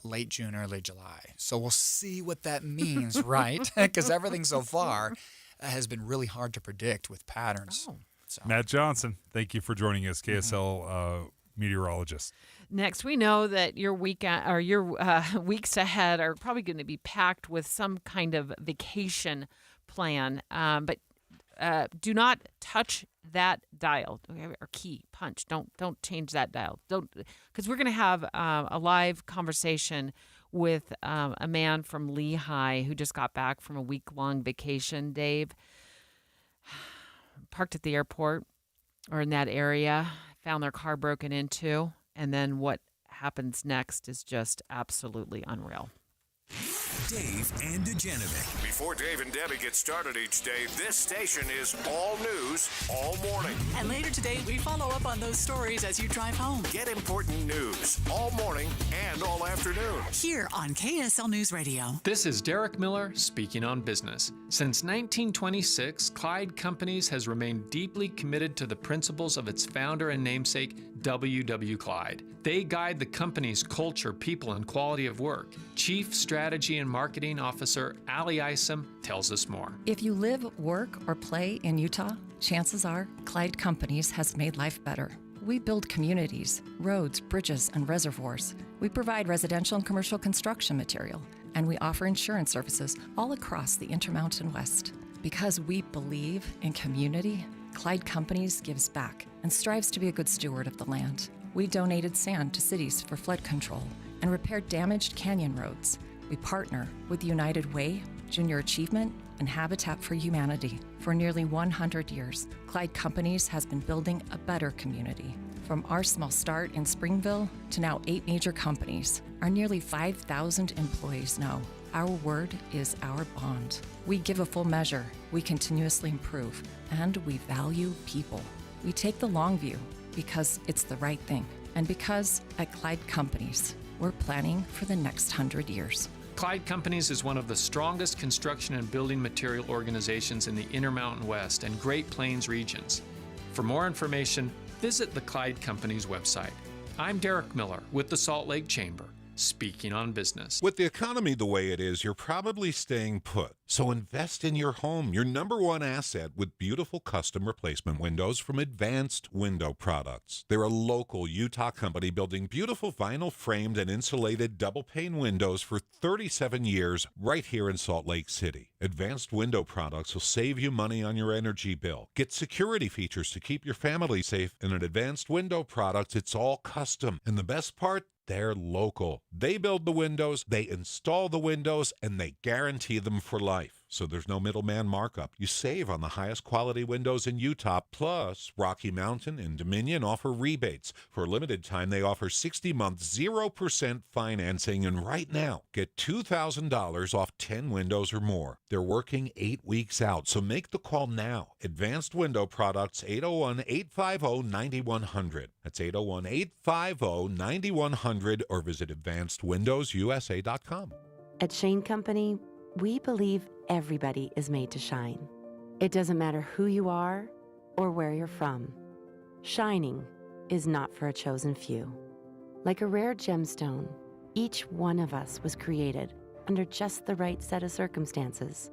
Speaker 9: late June, early July. So we'll see what that means, right? Because everything so far has been really hard to predict with patterns.
Speaker 8: Oh.
Speaker 9: So.
Speaker 1: Matt Johnson, thank you for joining us, KSL meteorologist.
Speaker 8: Next, we know that your weekend or your weeks ahead are probably going to be packed with some kind of vacation plan. But do not touch that dial or key punch. Don't change that dial. Because we're going to have a live conversation with a man from Lehigh who just got back from a week-long vacation. Dave parked at the airport or in that area, found their car broken into. And then what happens next is just absolutely unreal.
Speaker 3: Dave and Dujanovic.
Speaker 10: Before Dave and Debbie get started each day, this station is all news all morning.
Speaker 4: And later today, we follow up on those stories as you drive home.
Speaker 10: Get important news all morning and all afternoon.
Speaker 4: Here on KSL News Radio.
Speaker 11: This is Derek Miller speaking on business. Since 1926, Clyde Companies has remained deeply committed to the principles of its founder and namesake, W.W. Clyde. They guide the company's culture, people, and quality of work. Chief Strategy and Marketing Officer Ali Isom tells us more.
Speaker 19: If you live, work, or play in Utah, chances are Clyde Companies has made life better. We build communities, roads, bridges, and reservoirs. We provide residential and commercial construction material, and we offer insurance services all across the Intermountain West. Because we believe in community, Clyde Companies gives back and strives to be a good steward of the land. We donated sand to cities for flood control and repaired damaged canyon roads. We partner with United Way, Junior Achievement, and Habitat for Humanity. For nearly 100 years, Clyde Companies has been building a better community. From our small start in Springville to now 8 major companies, our nearly 5,000 employees know our word is our bond. We give a full measure, we continuously improve, and we value people. We take the long view because it's the right thing, and because at Clyde Companies, we're planning for the next 100 years.
Speaker 11: Clyde Companies is one of the strongest construction and building material organizations in the Intermountain West and Great Plains regions. For more information, visit the Clyde Companies website. I'm Derek Miller with the Salt Lake Chamber, speaking on business.
Speaker 5: With the economy the way it is, you're probably staying put. So invest in your home, your number one asset, with beautiful custom replacement windows from Advanced Window Products. They're a local Utah company building beautiful vinyl framed and insulated double pane windows for 37 years right here in Salt Lake City. Advanced Window Products will save you money on your energy bill. Get security features to keep your family safe. And at Advanced Window Products, it's all custom. And the best part? They're local. They build the windows, they install the windows, and they guarantee them for life. so there's no middleman markup. You save on the highest quality windows in Utah. Plus, Rocky Mountain and Dominion offer rebates. For a limited time, they offer 60-month 0% financing, and right now, get $2,000 off 10 windows or more. They're working 8 weeks out, so make the call now. Advanced Window Products, 801-850-9100. That's 801-850-9100, or visit advancedwindowsusa.com.
Speaker 20: At Shane Company, we believe everybody is made to shine. It doesn't matter who you are or where you're from. Shining is not for a chosen few. Like a rare gemstone, each one of us was created under just the right set of circumstances.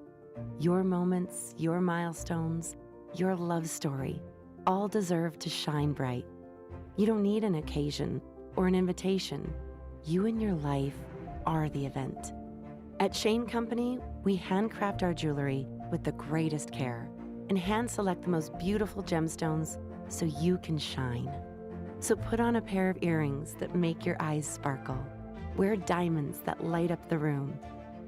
Speaker 20: Your moments, your milestones, your love story, all deserve to shine bright. You don't need an occasion or an invitation. You and your life are the event. At Shane Company, we handcraft our jewelry with the greatest care and hand select the most beautiful gemstones so you can shine. So put on a pair of earrings that make your eyes sparkle. Wear diamonds that light up the room.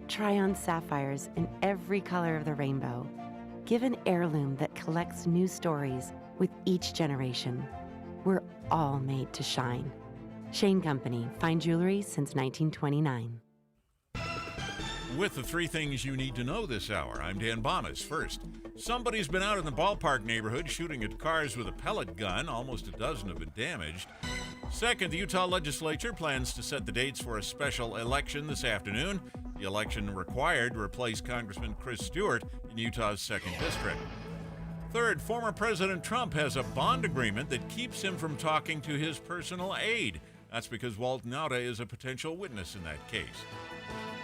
Speaker 20: Try on sapphires in every color of the rainbow. Give an heirloom that collects new stories with each generation. We're all made to shine. Shane Company, fine jewelry since 1929.
Speaker 6: With the 3 things you need to know this hour, I'm Dan Bomas. First, somebody's been out in the ballpark neighborhood shooting at cars with a pellet gun. Almost a dozen have been damaged. Second, the Utah legislature plans to set the dates for a special election this afternoon. The election required to replace Congressman Chris Stewart in Utah's 2nd District. Third, former President Trump has a bond agreement that keeps him from talking to his personal aide. That's because Walt Nauta is a potential witness in that case.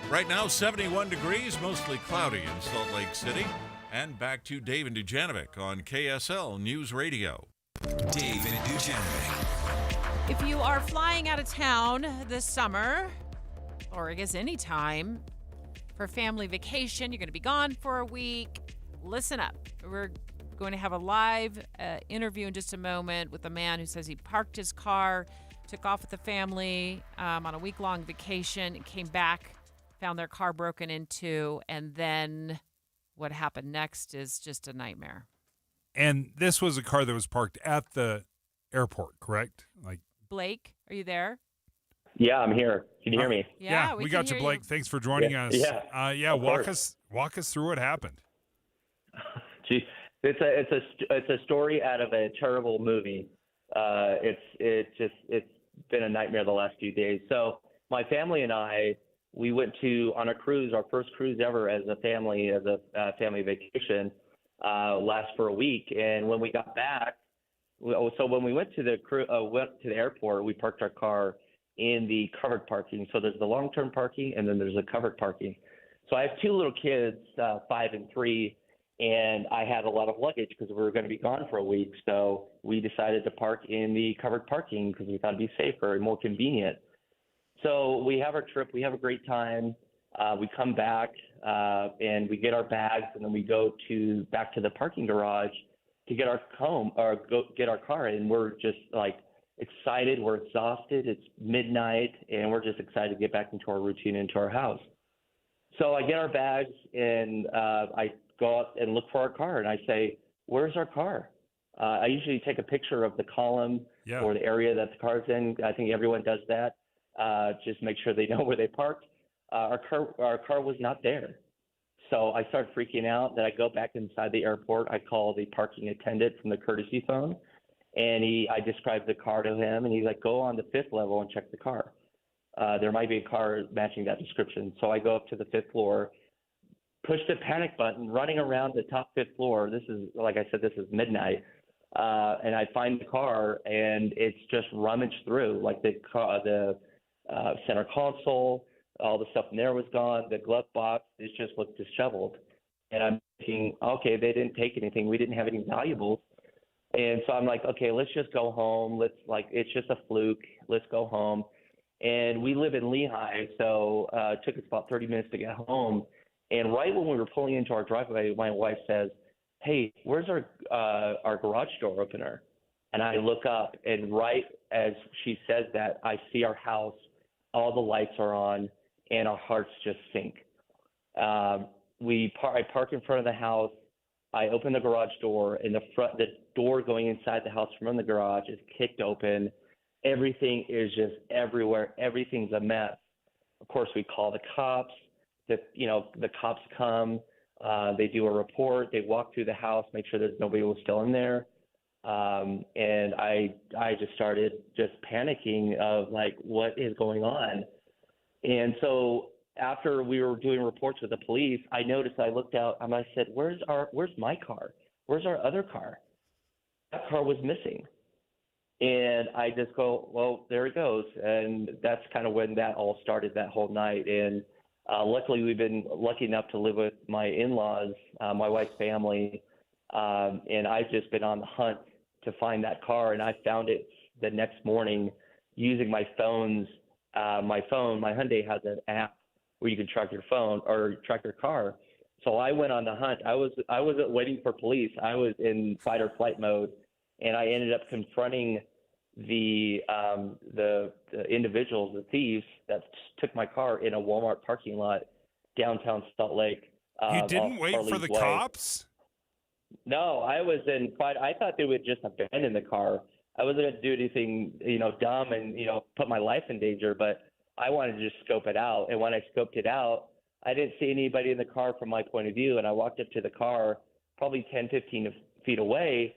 Speaker 6: Right now, 71 degrees, mostly cloudy in Salt Lake City. And back to Dave and Dujanovic on KSL News Radio.
Speaker 3: Dave and Dujanovic.
Speaker 8: If you are flying out of town this summer, or I guess any time, for family vacation, you're going to be gone for a week, listen up. We're going to have a live interview in just a moment with a man who says he parked his car, took off with the family on a week-long vacation, and came back, found their car broken into, and then what happened next is just a nightmare.
Speaker 1: And this was a car that was parked at the airport, correct? Like,
Speaker 8: Blake, are you there?
Speaker 21: Yeah, I'm here. Can you hear me?
Speaker 8: Yeah,
Speaker 1: we got you, Blake. Thanks for joining us.
Speaker 21: Yeah,
Speaker 1: walk us through what happened.
Speaker 21: Gee, it's a story out of a terrible movie. It's been a nightmare the last few days. So my family and I, we went on a cruise, our first cruise ever as a family family vacation, last for a week. And when we got back, when we went to the airport, we parked our car in the covered parking. So there's the long-term parking, and then there's the covered parking. So I have 2 little kids, 5 and 3, and I had a lot of luggage because we were going to be gone for a week. So we decided to park in the covered parking because we thought it'd be safer and more convenient. So we have our trip. We have a great time. We come back and we get our bags, and then we go back to the parking garage to get our get our car. And we're just like excited. We're exhausted. It's midnight, and we're just excited to get back into our routine, into our house. So I get our bags, and I go out and look for our car, and I say, "Where's our car?" I usually take a picture of the column or the area that the car's in. I think everyone does that. Just make sure they know where they parked. Our car was not there. So I start freaking out. Then I go back inside the airport. I call the parking attendant from the courtesy phone, and I described the car to him, and he's like, "Go on the 5th level and check the car. There might be a car matching that description." So I go up to the 5th floor, push the panic button, running around the top 5th floor. This is, like I said, this is midnight. And I find the car, and it's just rummaged through. Like the center console, all the stuff in there was gone. The glove box, it just looked disheveled. And I'm thinking, okay, they didn't take anything. We didn't have any valuables. And so I'm like, okay, let's just go home. It's just a fluke. Let's go home. And we live in Lehigh, so it took us about 30 minutes to get home. And right when we were pulling into our driveway, my wife says, "Hey, where's our garage door opener?" And I look up, and right as she says that, I see our house, all the lights are on, and our hearts just sink. I park in front of the house. I open the garage door, and the door going inside the house from the garage is kicked open. Everything is just everywhere. Everything's a mess. Of course, we call the cops. The cops come. They do a report. They walk through the house, make sure that nobody was still in there. And I just started just panicking of like, what is going on? And so after we were doing reports with the police, I noticed, I looked out and I said, where's my car? Where's our other car? That car was missing. And I just go, well, there it goes. And that's kind of when that all started that whole night. And luckily, we've been lucky enough to live with my in-laws, my wife's family. And I've just been on the hunt to find that car. And I found it the next morning using my phone. My Hyundai has an app where you can track your phone or track your car. So I went on the hunt. I wasn't waiting for police. I was in fight or flight mode. And I ended up confronting the individuals, the thieves that took my car in a Walmart parking lot downtown Salt Lake.
Speaker 1: You didn't wait for the cops?
Speaker 21: No, I was in fight. I thought they would just abandon the car. I wasn't going to do anything, dumb and, put my life in danger, but I wanted to just scope it out. And when I scoped it out, I didn't see anybody in the car from my point of view. And I walked up to the car probably 10, 15 feet away.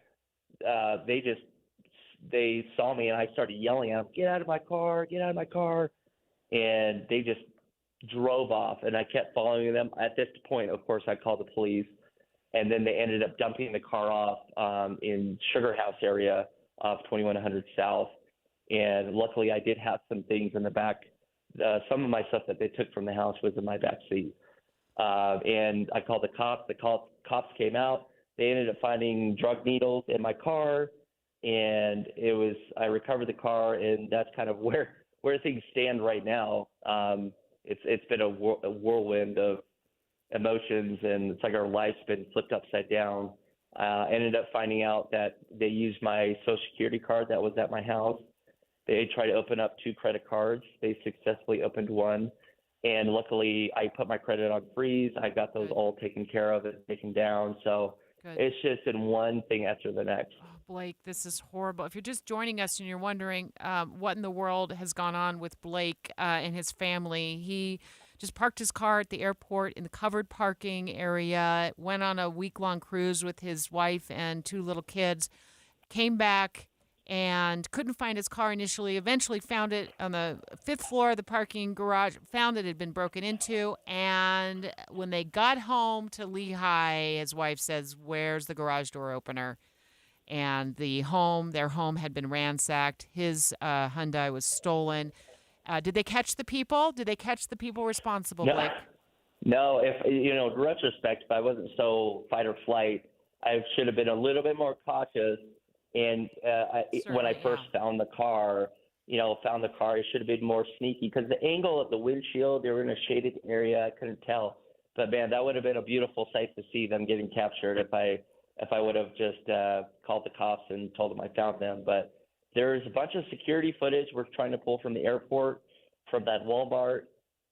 Speaker 21: They saw me and I started yelling at them, get out of my car, get out of my car. And they just drove off and I kept following them. At this point, of course, I called the police and then they ended up dumping the car off in Sugar House area of 2100 South. And luckily I did have some things in the back. Some of my stuff that they took from the house was in my back seat. And I called the cops. The cops came out. They ended up finding drug needles in my car, and I recovered the car, and that's kind of where things stand right now. It's been a whirlwind of emotions, and it's like our life's been flipped upside down. Ended up finding out that they used my Social Security card that was at my house. They tried to open up 2 credit cards. They successfully opened one. And luckily, I put my credit on freeze. I got those all taken care of and taken down. So it's just been one thing after the next.
Speaker 8: Oh, Blake, this is horrible. If you're just joining us and you're wondering what in the world has gone on with Blake and his family, he just parked his car at the airport in the covered parking area, went on a week-long cruise with his wife and 2 little kids, came back and couldn't find his car initially, eventually found it on the 5th floor of the parking garage, found that it had been broken into, and when they got home to Lehigh, his wife says, where's the garage door opener? And their home had been ransacked. His Hyundai was stolen. Did they catch the people? Did they catch the people responsible, Blake?
Speaker 21: No, in retrospect, if I wasn't so fight or flight, I should have been a little bit more cautious. And when I first found the car, it should have been more sneaky because the angle of the windshield, they were in a shaded area. I couldn't tell. But, man, that would have been a beautiful sight to see them getting captured if I would have just called the cops and told them I found them. But there's a bunch of security footage we're trying to pull from the airport, from that Walmart,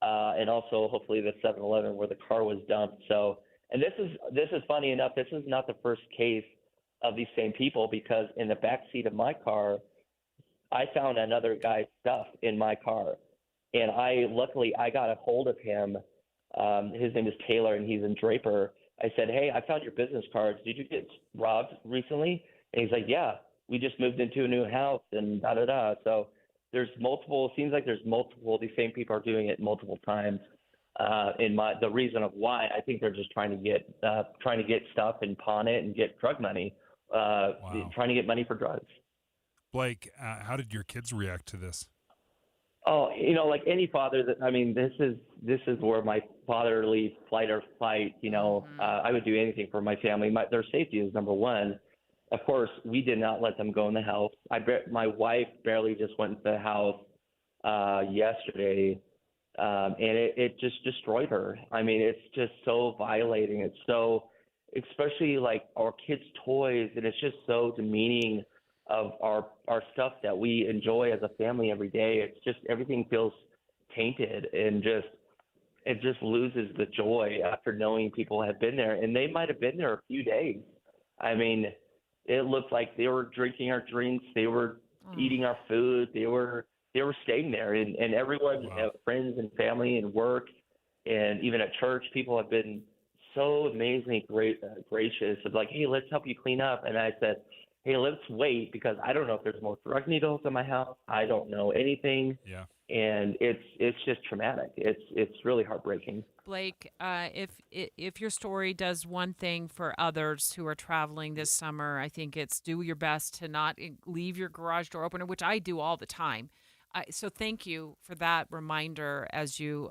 Speaker 21: and also hopefully the 7-Eleven where the car was dumped. So, and this is funny enough. This is not the first case of these same people because in the back seat of my car, I found another guy's stuff in my car. And luckily I got a hold of him. His name is Taylor and he's in Draper. I said, hey, I found your business cards. Did you get robbed recently? And he's like, yeah, we just moved into a new house and da-da-da. So there's multiple, seems like there's multiple, these same people are doing it multiple times. The reason of why, I think they're just trying to get stuff and pawn it and get drug money. Trying to get money for drugs.
Speaker 1: Blake, how did your kids react to this?
Speaker 21: Oh, like any father, this is where my fatherly flight or fight. I would do anything for my family. Their safety is number one. Of course, we did not let them go in the house. My wife barely just went into the house yesterday, and it just destroyed her. It's just so violating. It's so, especially like our kids' toys, and it's just so demeaning of our stuff that we enjoy as a family every day. It's just everything feels tainted, and just it just loses the joy after knowing people have been there, and they might have been there a few days. I mean, it looked like they were drinking our drinks, they were eating our food, they were staying there, and everyone, friends and family and work, and even at church, people have been so amazingly gracious of like, hey, let's help you clean up. And I said, hey, let's wait, because I don't know if there's more drug needles in my house. I don't know anything.
Speaker 1: Yeah.
Speaker 21: And it's just traumatic. It's really heartbreaking.
Speaker 8: Blake, if your story does one thing for others who are traveling this summer, I think it's do your best to not leave your garage door open, which I do all the time. So thank you for that reminder as you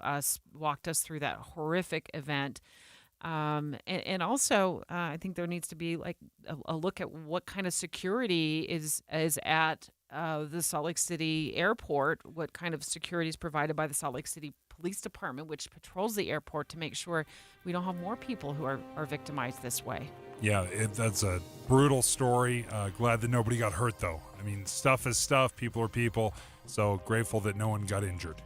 Speaker 8: walked us through that horrific event. And also, I think there needs to be like a look at what kind of security is at the Salt Lake City airport, what kind of security is provided by the Salt Lake City Police Department, which patrols the airport, to make sure we don't have more people who are victimized this way.
Speaker 1: Yeah, that's a brutal story. Glad that nobody got hurt, though. I mean, stuff is stuff. People are people. So grateful that no one got injured.